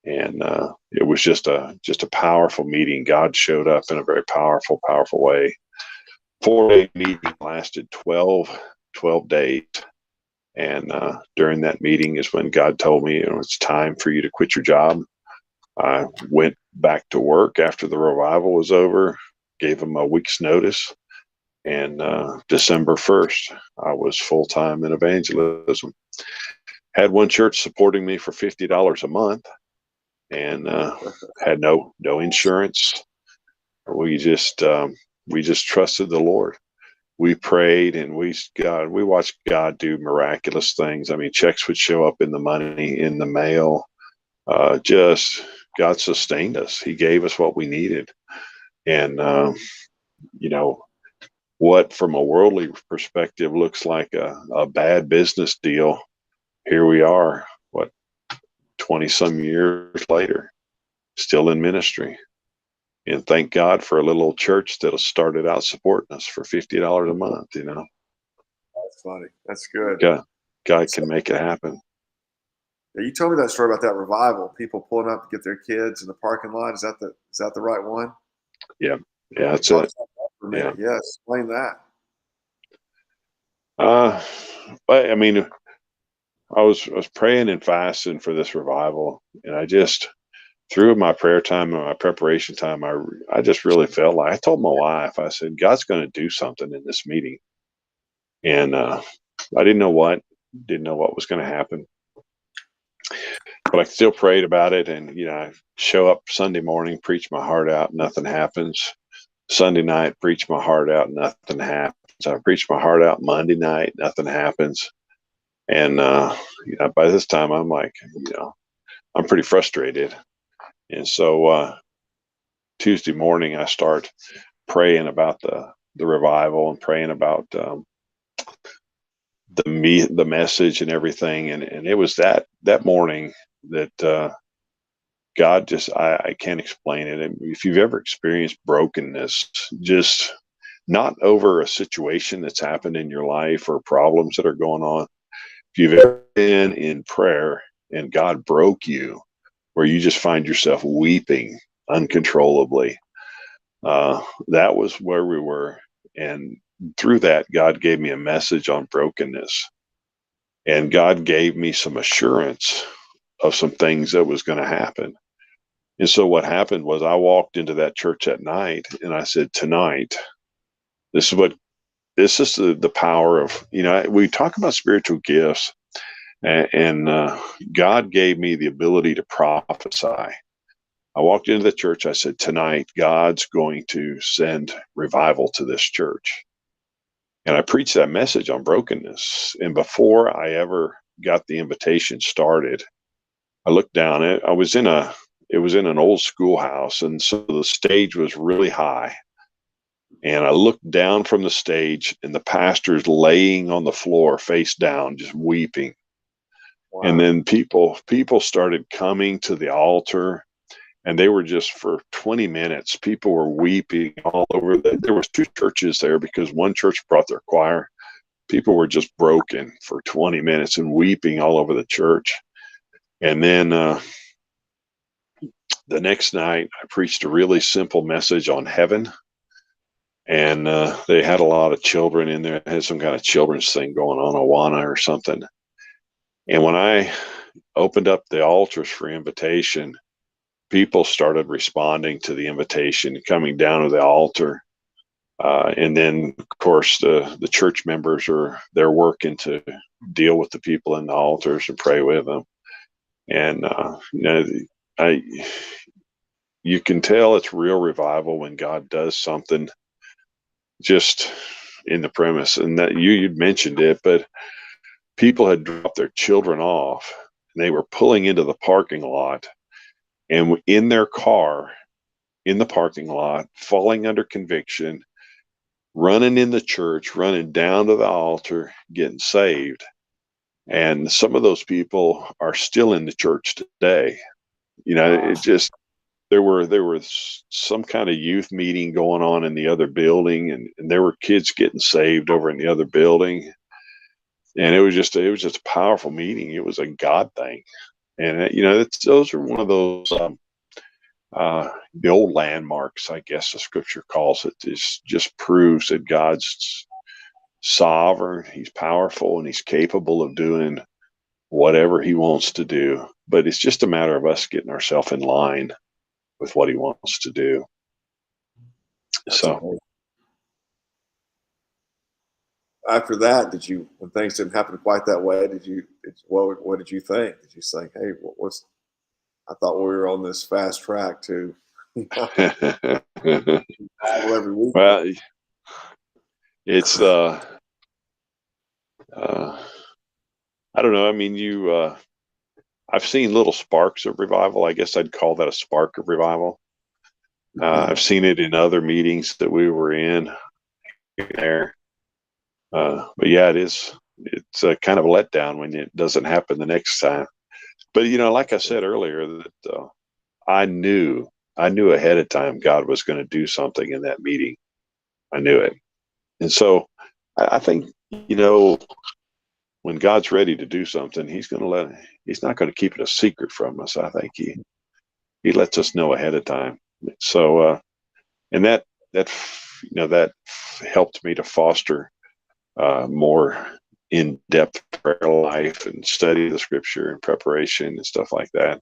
B: And it was just a powerful meeting. God showed up in a very powerful way. 4-day meeting lasted 12 days. And during that meeting is when God told me, it's time for you to quit your job. I went back to work after the revival was over, gave him a week's notice. And December 1st, I was full-time in evangelism. Had one church supporting me for $50 a month, and had no insurance. We just trusted the Lord. We prayed and we watched God do miraculous things. Checks would show up in the mail. Just God sustained us. He gave us what we needed. And what from a worldly perspective looks like a bad business deal, here we are, 20 some years later, still in ministry. And thank God for a little old church that started out supporting us for $50 a month.
A: That's funny. That's good.
B: God can make it happen.
A: Yeah, you told me that story about that revival. People pulling up to get their kids in the parking lot. Is that the right one?
B: Yeah, that's it.
A: Yeah. Yes. Explain that.
B: But I was praying and fasting for this revival, and I just, through my prayer time and my preparation time, I just really felt like, I told my wife, I said, God's going to do something in this meeting. And I didn't know what was going to happen, but I still prayed about it. And, I show up Sunday morning, preach my heart out, nothing happens. Sunday night, preach my heart out, nothing happens. I preach my heart out Monday night, nothing happens. And, by this time I'm like, I'm pretty frustrated. And so, Tuesday morning, I start praying about the revival and praying about the message and everything. And it was that morning that God just, I can't explain it. And if you've ever experienced brokenness, just not over a situation that's happened in your life or problems that are going on, if you've ever been in prayer and God broke you, where you just find yourself weeping uncontrollably, that was where we were. And through that, God gave me a message on brokenness, and God gave me some assurance of some things that was going to happen. And so what happened was, I walked into that church at night and I said, tonight, this is the power of, we talk about spiritual gifts, and God gave me the ability to prophesy. I walked into the church. I said, tonight, God's going to send revival to this church. And I preached that message on brokenness. And before I ever got the invitation started, I looked down at, it was in an old schoolhouse. And so the stage was really high. And I looked down from the stage, and the pastor's laying on the floor face down, just weeping. Wow. And then people started coming to the altar. And they were just, for 20 minutes, people were weeping all over. There was two churches there, because one church brought their choir. people were just broken for 20 minutes and weeping all over the church. And then the next night, I preached a really simple message on heaven. And they had a lot of children in there. They had some kind of children's thing going on, Awana or something. And when I opened up the altars for invitation, people started responding to the invitation, coming down to the altar. And then, of course, the church members they're working to deal with the people in the altars and pray with them. And you can tell it's real revival when God does something just in the premise. And that you'd mentioned it, but people had dropped their children off and they were pulling into the parking lot, and in their car in the parking lot, falling under conviction, running in the church, running down to the altar, getting saved. And some of those people are still in the church today. It just, there was some kind of youth meeting going on in the other building, and there were kids getting saved over in the other building. And it was just a powerful meeting. It was a God thing. And those are one of those the old landmarks, I guess the scripture calls it. This just proves that God's sovereign, he's powerful, and he's capable of doing whatever he wants to do. But it's just a matter of us getting ourselves in line with what he wants to do. So
A: after that, when things didn't happen quite that way, what did you think? Did you say, hey, I thought we were on this fast track to every week?
B: Well, it's I don't know. I mean, I've seen little sparks of revival. I guess I'd call that a spark of revival. I've seen it in other meetings that we were in there. But yeah, it's a kind of a letdown when it doesn't happen the next time. But like I said earlier, that I knew ahead of time God was going to do something in that meeting. I knew it. And so I think, when God's ready to do something, he's not going to keep it a secret from us. I think he lets us know ahead of time. So, and that helped me to foster more in-depth prayer life and study the scripture and preparation and stuff like that.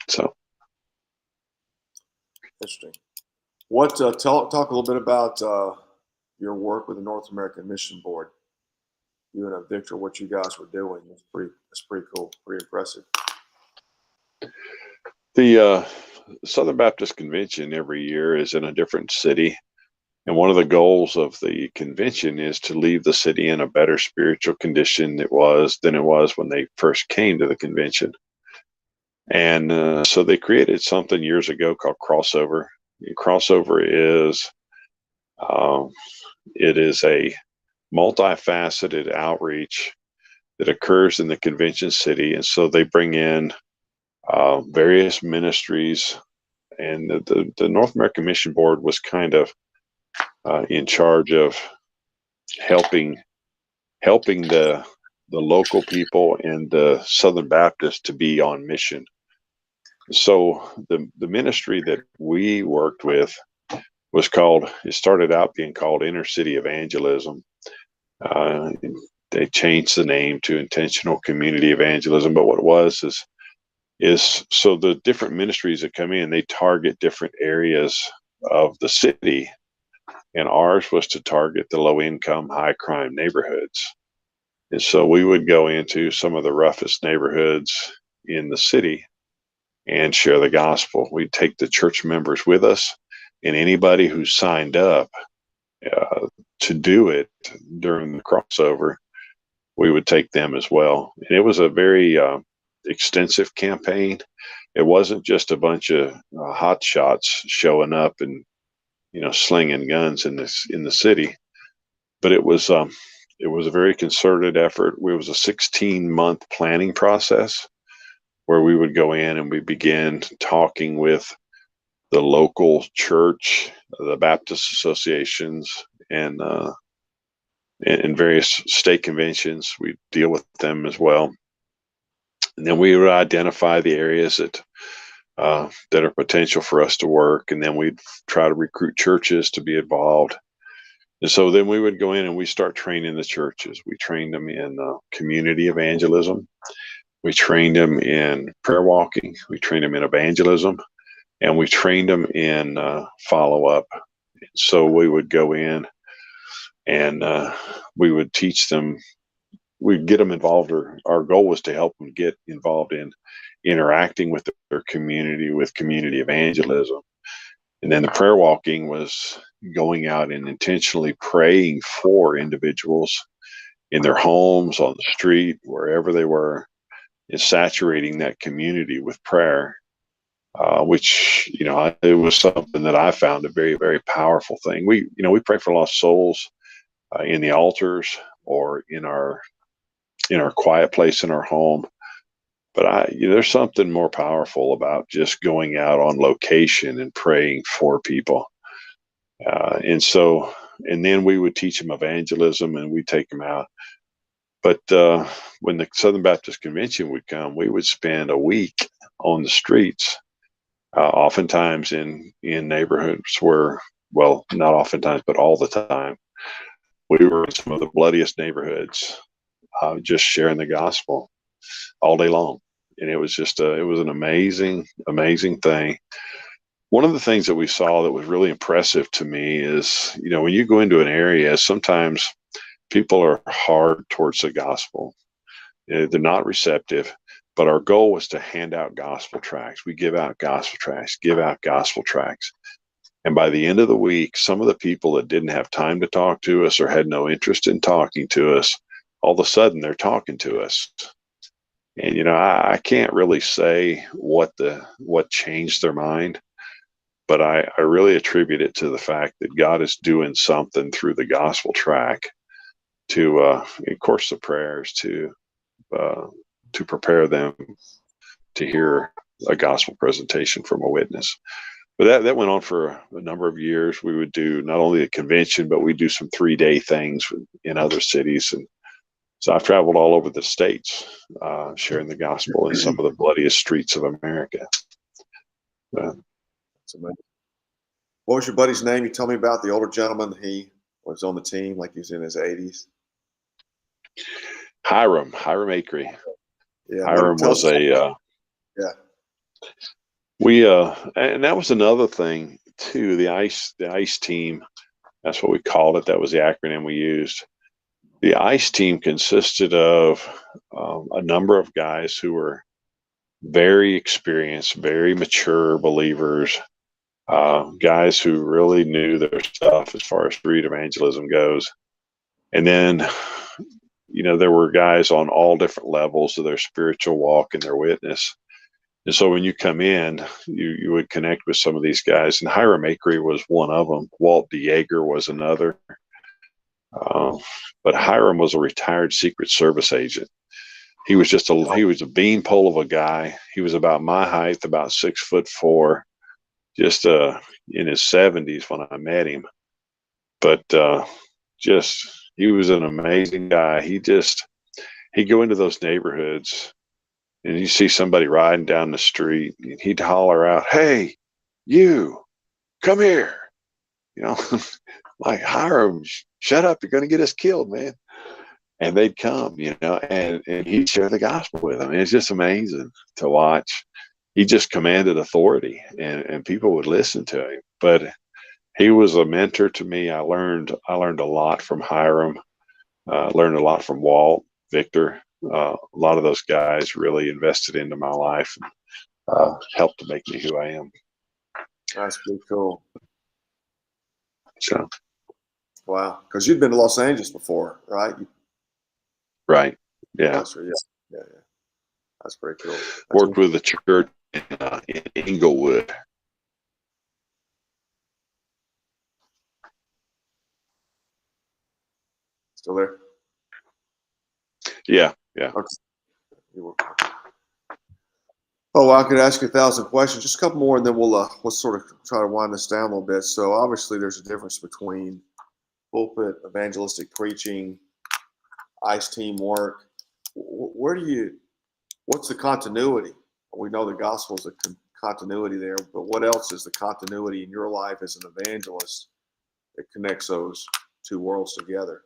B: So
A: interesting. What talk a little bit about your work with the North American Mission Board? You and Victor, what you guys were doing, it's pretty cool, pretty impressive.
B: The Southern Baptist Convention every year is in a different city. And one of the goals of the convention is to leave the city in a better spiritual condition than it was when they first came to the convention. And so they created something years ago called Crossover. And Crossover is it is a multifaceted outreach that occurs in the convention city. And so they bring in various ministries, and the North American Mission Board was kind of in charge of helping the local people and the Southern Baptists to be on mission. So the ministry that we worked with it started out being called Inner City Evangelism. They changed the name to Intentional Community Evangelism, but what it was is so the different ministries that come in, they target different areas of the city, and ours was to target the low-income, high-crime neighborhoods. And so we would go into some of the roughest neighborhoods in the city and share the gospel. We'd take the church members with us, and anybody who signed up to do it during the crossover, we would take them as well. And it was a very extensive campaign. It wasn't just a bunch of hot shots showing up and slinging guns in the city, but it was a very concerted effort. It was a 16-month planning process where we would go in and we began talking with the local church, the Baptist associations, and in various state conventions. We deal with them as well. And then we would identify the areas that are potential for us to work. And then we'd try to recruit churches to be involved. And so then we would go in and we start training the churches. We trained them in community evangelism. We trained them in prayer walking. We trained them in evangelism. And we trained them in follow-up. So we would go in and we would teach them. We'd get them involved. Our goal was to help them get involved in interacting with their community, with community evangelism. And then the prayer walking was going out and intentionally praying for individuals in their homes, on the street, wherever they were, and saturating that community with prayer, which, it was something that I found a very, very powerful thing. We pray for lost souls in the altars or in our quiet place in our home. But there's something more powerful about just going out on location and praying for people. And then we would teach them evangelism and we'd take them out. But when the Southern Baptist Convention would come, we would spend a week on the streets, oftentimes in neighborhoods where, well, not oftentimes, but all the time, we were in some of the bloodiest neighborhoods, just sharing the gospel all day long. And it was just it was an amazing, amazing thing. One of the things that we saw that was really impressive to me is, when you go into an area, sometimes people are hard towards the gospel. They're not receptive, but our goal was to hand out gospel tracts. We give out gospel tracts, And by the end of the week, some of the people that didn't have time to talk to us or had no interest in talking to us, all of a sudden they're talking to us. And, I can't really say what changed their mind, but I really attribute it to the fact that God is doing something through the gospel tract to, of course, the prayers to prepare them to hear a gospel presentation from a witness. But that went on for a number of years. We would do not only a convention, but we do some 3-day things in other cities. And so I've traveled all over the states, sharing the gospel in some of the bloodiest streets of America.
A: That's amazing. What was your buddy's name? You told me about the older gentleman. He was on the team, like he was in his 80s.
B: Hiram Akery.
A: Yeah,
B: Hiram was
A: yeah.
B: And that was another thing too. The ICE team, that's what we called it. That was the acronym we used. The ICE team consisted of a number of guys who were very experienced, very mature believers, guys who really knew their stuff as far as street evangelism goes. And then, there were guys on all different levels of their spiritual walk and their witness. And so when you come in, you would connect with some of these guys. And Hiram Akery was one of them. Walt DeYager was another. But Hiram was a retired Secret Service agent. He was he was a beanpole of a guy. He was about my height, about 6'4", just in his 70s when I met him. But he was an amazing guy. He'd go into those neighborhoods and you see somebody riding down the street and he'd holler out, "Hey, you, come here." Like, Hiram, shut up. You're going to get us killed, man. And they'd come, and he'd share the gospel with them. It's just amazing to watch. He just commanded authority and people would listen to him. But he was a mentor to me. I learned a lot from Hiram, learned a lot from Walt, Victor. A lot of those guys really invested into my life and helped to make me who I am.
A: That's pretty cool.
B: So,
A: wow, because you'd been to Los Angeles before, right?
B: Right. Yeah.
A: Yeah. That's pretty cool.
B: Worked with the church in Inglewood.
A: Still there?
B: Yeah.
A: Okay. Oh, well, I could ask you 1,000 questions. Just a couple more, and then we'll sort of try to wind this down a little bit. So obviously, there's a difference between pulpit, evangelistic preaching, ICE teamwork. Where do you? What's the continuity? We know the gospel is a continuity there, but what else is the continuity in your life as an evangelist that connects those two worlds together?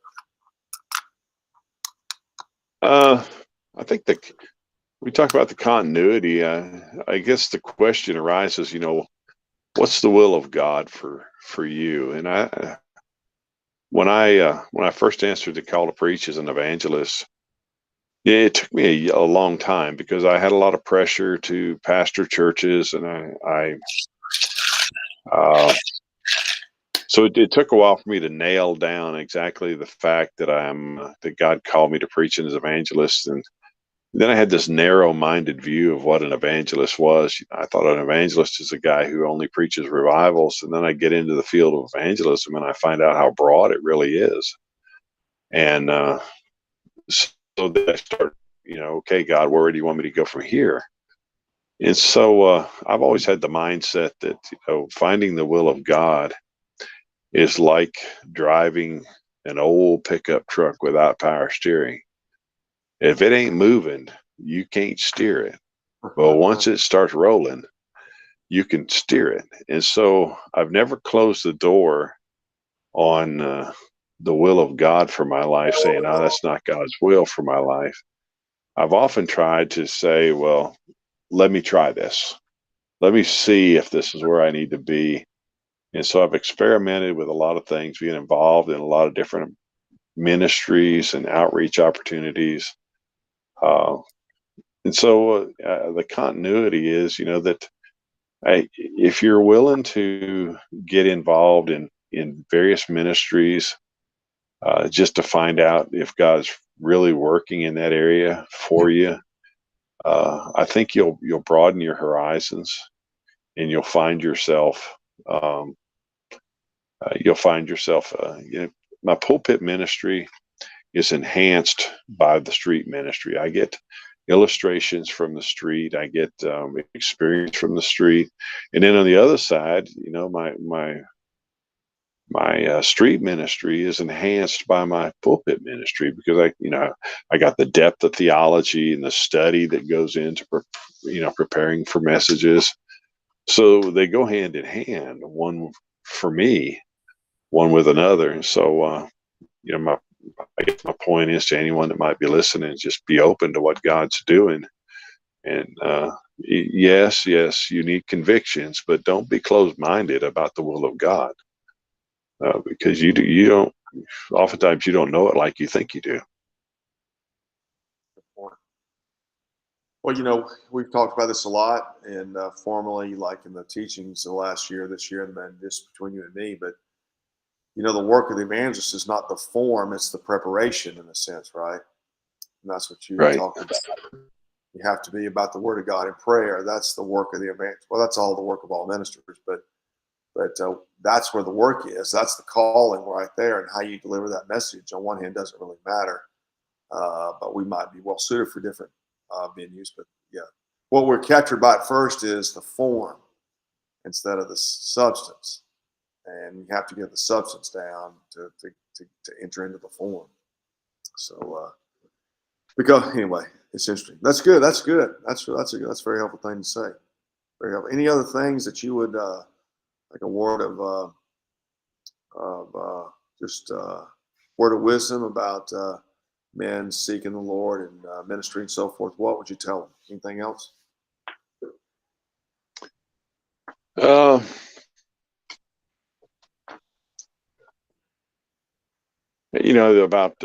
B: I think we talk about the continuity. I guess the question arises, what's the will of God for you? And when I first answered the call to preach as an evangelist, it took me a long time because I had a lot of pressure to pastor churches, and so it took a while for me to nail down exactly the fact that that God called me to preach as an evangelist. And then I had this narrow-minded view of what an evangelist was. I thought an evangelist is a guy who only preaches revivals. And then I get into the field of evangelism and I find out how broad it really is. And so then I start, okay, God, where do you want me to go from here? And so I've always had the mindset that, finding the will of God is like driving an old pickup truck without power steering. If it ain't moving, you can't steer it. But once it starts rolling, you can steer it. And so I've never closed the door on the will of God for my life, saying, "Oh, that's not God's will for my life." I've often tried to say, well, let me try this. Let me see if this is where I need to be. And so I've experimented with a lot of things, being involved in a lot of different ministries and outreach opportunities. And so the continuity is, that if you're willing to get involved in various ministries, just to find out if God's really working in that area for you, I think you'll broaden your horizons, and you'll find yourself. My pulpit ministry is enhanced by the street ministry. I get illustrations from the street. I get experience from the street, and then on the other side, my street ministry is enhanced by my pulpit ministry because I got the depth of theology and the study that goes into preparing for messages. So they go hand in hand, one for me, one with another. And so I guess my point is to anyone that might be listening, just be open to what God's doing. And yes, you need convictions, but don't be closed-minded about the will of God, because you don't. Oftentimes, you don't know it like you think you do.
A: Well, we've talked about this a lot, and formally, like in the teachings the last year, this year, and then just between you and me. But the work of the evangelist is not the form; it's the preparation, in a sense, right? And that's what you talked about. You have to be about the Word of God in prayer. That's the work of the evangelist. Well, that's all the work of all ministers, but that's where the work is. That's the calling right there, and how you deliver that message. On one hand, doesn't really matter, but we might be well suited for different venues. But yeah, what we're captured by at first is the form instead of the substance, and you have to get the substance down to enter into the form. So because anyway, it's interesting. That's good. That's good. That's a very helpful thing to say. Very helpful. Any other things that you would like a word of just word of wisdom about men seeking the Lord and ministry and so forth? What would you tell them? Anything else?
B: About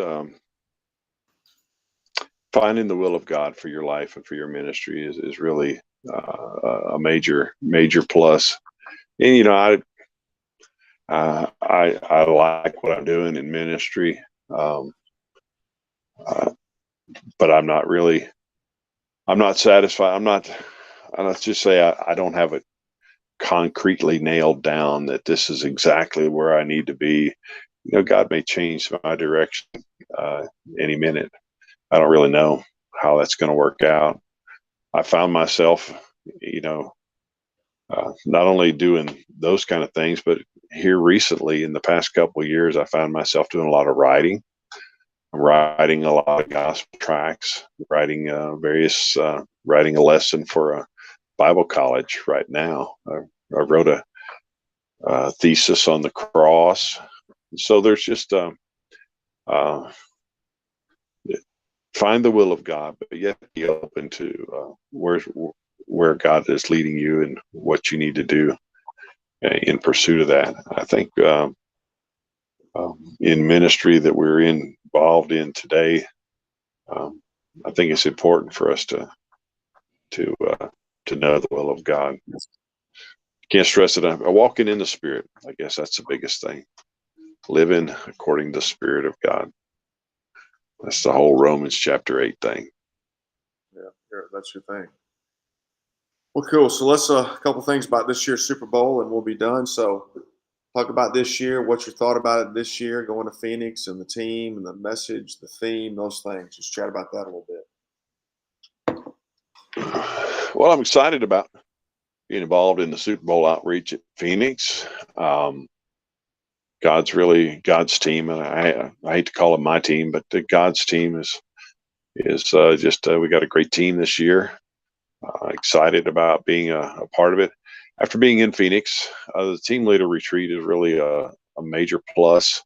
B: finding the will of God for your life and for your ministry is really a major plus. And I like what I'm doing in ministry, but I'm not satisfied. Let's just say I don't have it concretely nailed down that this is exactly where I need to be. God may change my direction any minute. I don't really know how that's going to work out. I found myself, not only doing those kind of things, but here recently in the past couple of years, I found myself doing a lot of writing. I'm writing a lot of gospel tracts, writing writing a lesson for a Bible college right now. I wrote a thesis on the cross. So there's just uh, find the will of God, but yet be open to where God is leading you and what you need to do in pursuit of that. I think in ministry that we're involved in today, I think it's important for us to know the will of God. Can't stress it enough. Walking in the Spirit, I guess that's the biggest thing. Living according to the Spirit of God. That's the whole Romans chapter 8 thing.
A: Yeah, that's your thing. Well, cool. So let's a couple things about this year's Super Bowl, and we'll be done. So, talk about this year. What's your thought about it this year? Going to Phoenix and the team and the message, the theme, those things. Just chat about that a little bit.
B: Well, I'm excited about being involved in the Super Bowl outreach at Phoenix. God's team, and I hate to call it my team, but God's team is just we got a great team this year. Excited about being a part of it. After being in Phoenix, the team leader retreat is really a major plus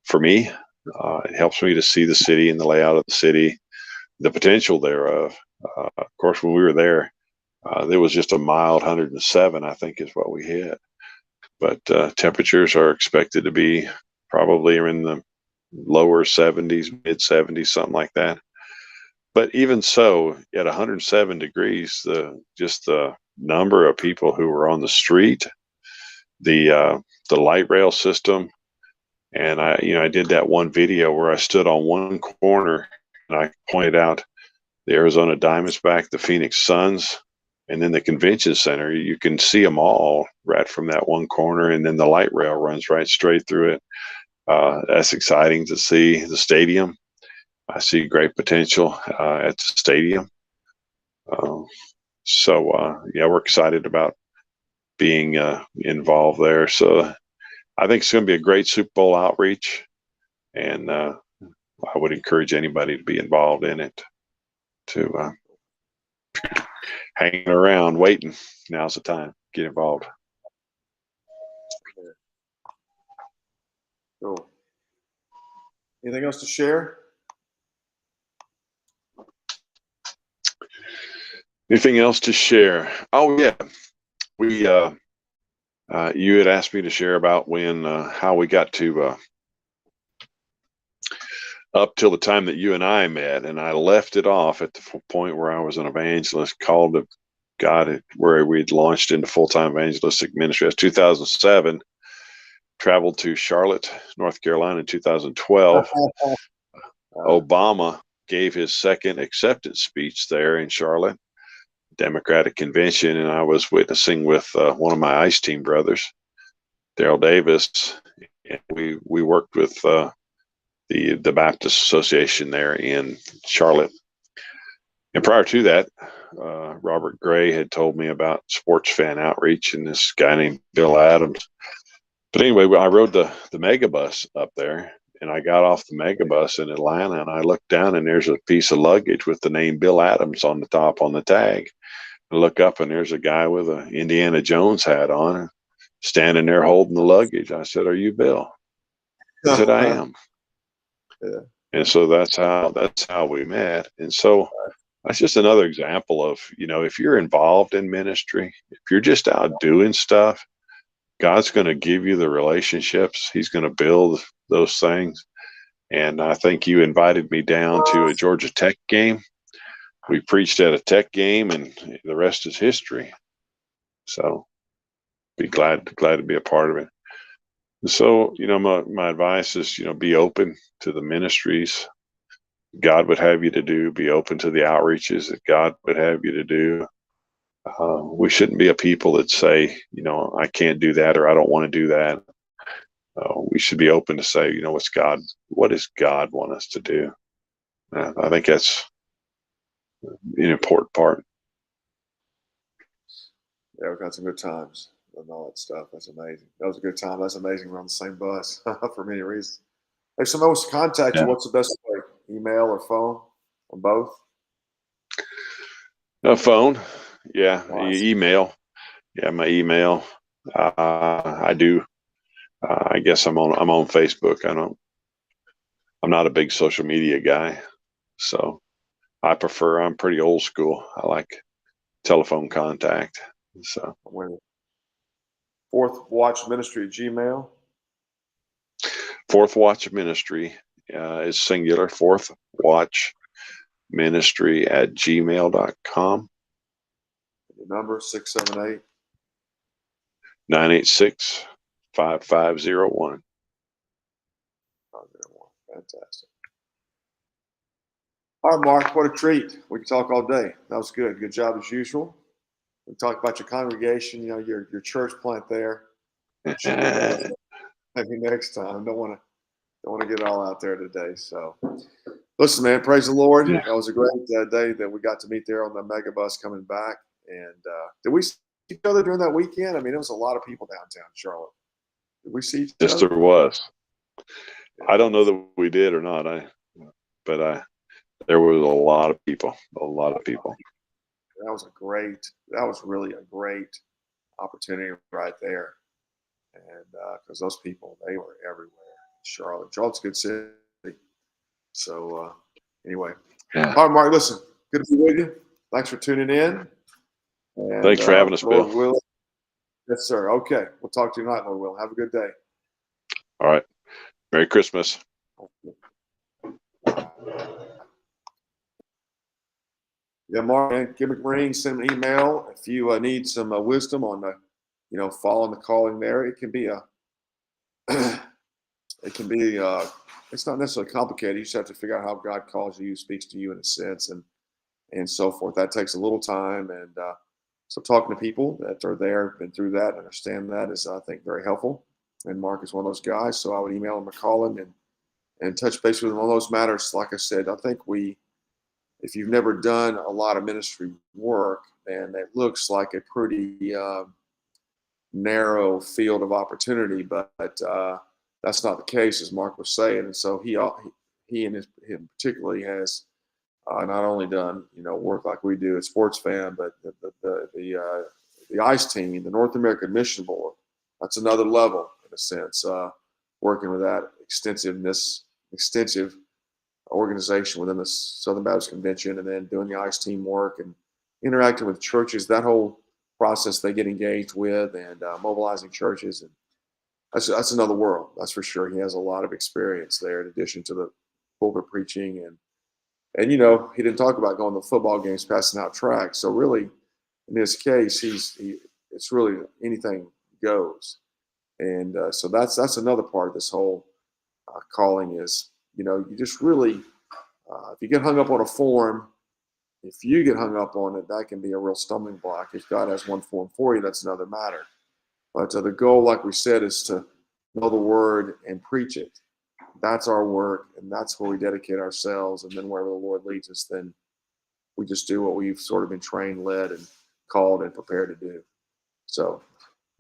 B: for me. It helps me to see the city and the layout of the city, the potential thereof. Of course, when we were there, there was just a mild 107, I think, is what we hit. But temperatures are expected to be probably in the lower 70s, mid 70s, something like that. But even so, at 107 degrees, the number of people who were on the street, the light rail system, and I did that one video where I stood on one corner and I pointed out the Arizona Diamondbacks, the Phoenix Suns, and then the convention center. You can see them all right from that one corner, and then the light rail runs right straight through it. That's exciting to see. The stadium, I see great potential at the stadium. Yeah, we're excited about being involved there. So I think it's going to be a great Super Bowl outreach, and I would encourage anybody to be involved in it, to hanging around waiting. Now's the time. Get involved.
A: Cool. Anything else to share?
B: Anything else to share? Oh yeah, we you had asked me to share about how we got to up till the time that you and I met, and I left it off at the point where I was an evangelist called to God, where we'd launched into full-time evangelistic ministry. As 2007, traveled to Charlotte, North Carolina in 2012. Obama gave his second acceptance speech there in Charlotte, Democratic convention, and I was witnessing with one of my ICE team brothers, Daryl Davis, and we worked with the Baptist Association there in Charlotte. And prior to that, Robert Gray had told me about sports fan outreach and this guy named Bill Adams. But anyway, I rode the megabus up there, and I got off the megabus in Atlanta, and I looked down, and there's a piece of luggage with the name Bill Adams on the top on the tag. I look up, and there's a guy with an Indiana Jones hat on, standing there holding the luggage. I said, "Are you Bill?" He said, "I am."
A: Yeah.
B: And so that's how we met. And so that's just another example of, if you're involved in ministry, if you're just out doing stuff, God's going to give you the relationships. He's going to build those things. And I think you invited me down to a Georgia Tech game. We preached at a Tech game, and the rest is history. So be glad to be a part of it. So, my advice is, be open to the ministries God would have you to do, be open to the outreaches that God would have you to do. We shouldn't be a people that say, I can't do that, or I don't want to do that. We should be open to say, what does God want us to do? I think that's an important part.
A: Yeah, we've got some good times. and all that stuff. That's amazing. That was a good time. That's amazing. We're on the same bus for many reasons. If someone wants to contact you,
B: Yeah.
A: what's the best way? Email or phone, or both?
B: A phone. Yeah.
A: Nice.
B: Email. Yeah. My email. I do. I guess I'm on Facebook. I'm not a big social media guy. So I'm pretty old school. I like telephone contact. So
A: I'm with you. Fourth Watch Ministry at Gmail.
B: Fourth Watch Ministry is singular. Fourth Watch Ministry at gmail.com.
A: The number 678.
B: 986 5501.
A: Fantastic. All right, Mark, what a treat. We can talk all day. That was good. Good job as usual. We talked about your congregation, your church plant there. Maybe next time. Don't want to get it all out there today. So, listen, man, praise the Lord.
B: Yeah.
A: That was a great day that we got to meet there on the mega bus coming back. And did we see each other during that weekend? I mean, there was a lot of people downtown Charlotte. Did we see each
B: Yes,
A: other?
B: there was. I don't know that we did or not. But there was a lot of people. A lot of people.
A: That was really a great opportunity right there. And because those people, they were everywhere. Charlotte's a good city. So anyway,
B: Yeah.
A: all right, Mark. Listen, good to be with you. Thanks for tuning in. And,
B: Thanks for having us,
A: Lord
B: Bill.
A: willing. Yes, sir. Okay, we'll talk to you tonight, Lord willing. Have a good day.
B: All right. Merry Christmas.
A: Yeah, Mark, give me a ring, send an email if you need some wisdom on following the calling there. It can be it's not necessarily complicated. You just have to figure out how God calls you, speaks to you in a sense, and so forth. That takes a little time, and so talking to people that are there, been through that, understand that is, I think, very helpful. And Mark is one of those guys, so I would email him or call him and touch base with him on those matters. Like I said, I think if you've never done a lot of ministry work, then it looks like a pretty narrow field of opportunity, but that's not the case, as Mark was saying. And so he him particularly has not only done work like we do at Sports Fan, but the ICE team, the North American Mission Board. That's another level in a sense. Working with that extensive organization within the Southern Baptist Convention, and then doing the ICE team work and interacting with churches. That whole process they get engaged with, and mobilizing churches, and that's another world. That's for sure. He has a lot of experience there, in addition to the pulpit preaching and he didn't talk about going to football games, passing out tracts. So really, in this case, it's really anything goes, and so that's another part of this whole calling is you just really if you get hung up on a form. If you get hung up on it, that can be a real stumbling block. If God has one form for you, that's another matter. But the goal, like we said, is to know the word and preach it. That's our work, and that's where we dedicate ourselves. And then wherever the Lord leads us, then we just do what we've sort of been trained, led, and called and prepared to do. So,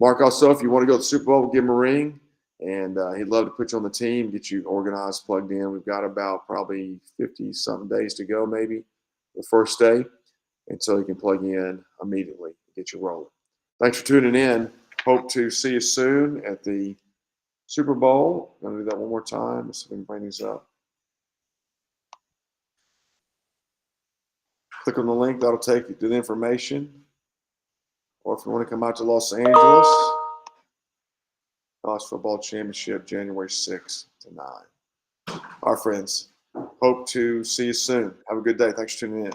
A: Mark, also, if you want to go to the Super Bowl, give him a ring, and he'd love to put you on the team, get you organized, plugged in. We've got about probably 50-something days to go, maybe the first day, until you can plug in immediately and get you rolling. Thanks for tuning in. Hope to see you soon at the Super Bowl. I'm going to do that one more time. Let's see if we can bring these up. Click on the link. That'll take you to the information. Or if you want to come out to Los Angeles, College Football Championship, January 6th to 9. Our friends, hope to see you soon. Have a good day. Thanks for tuning in.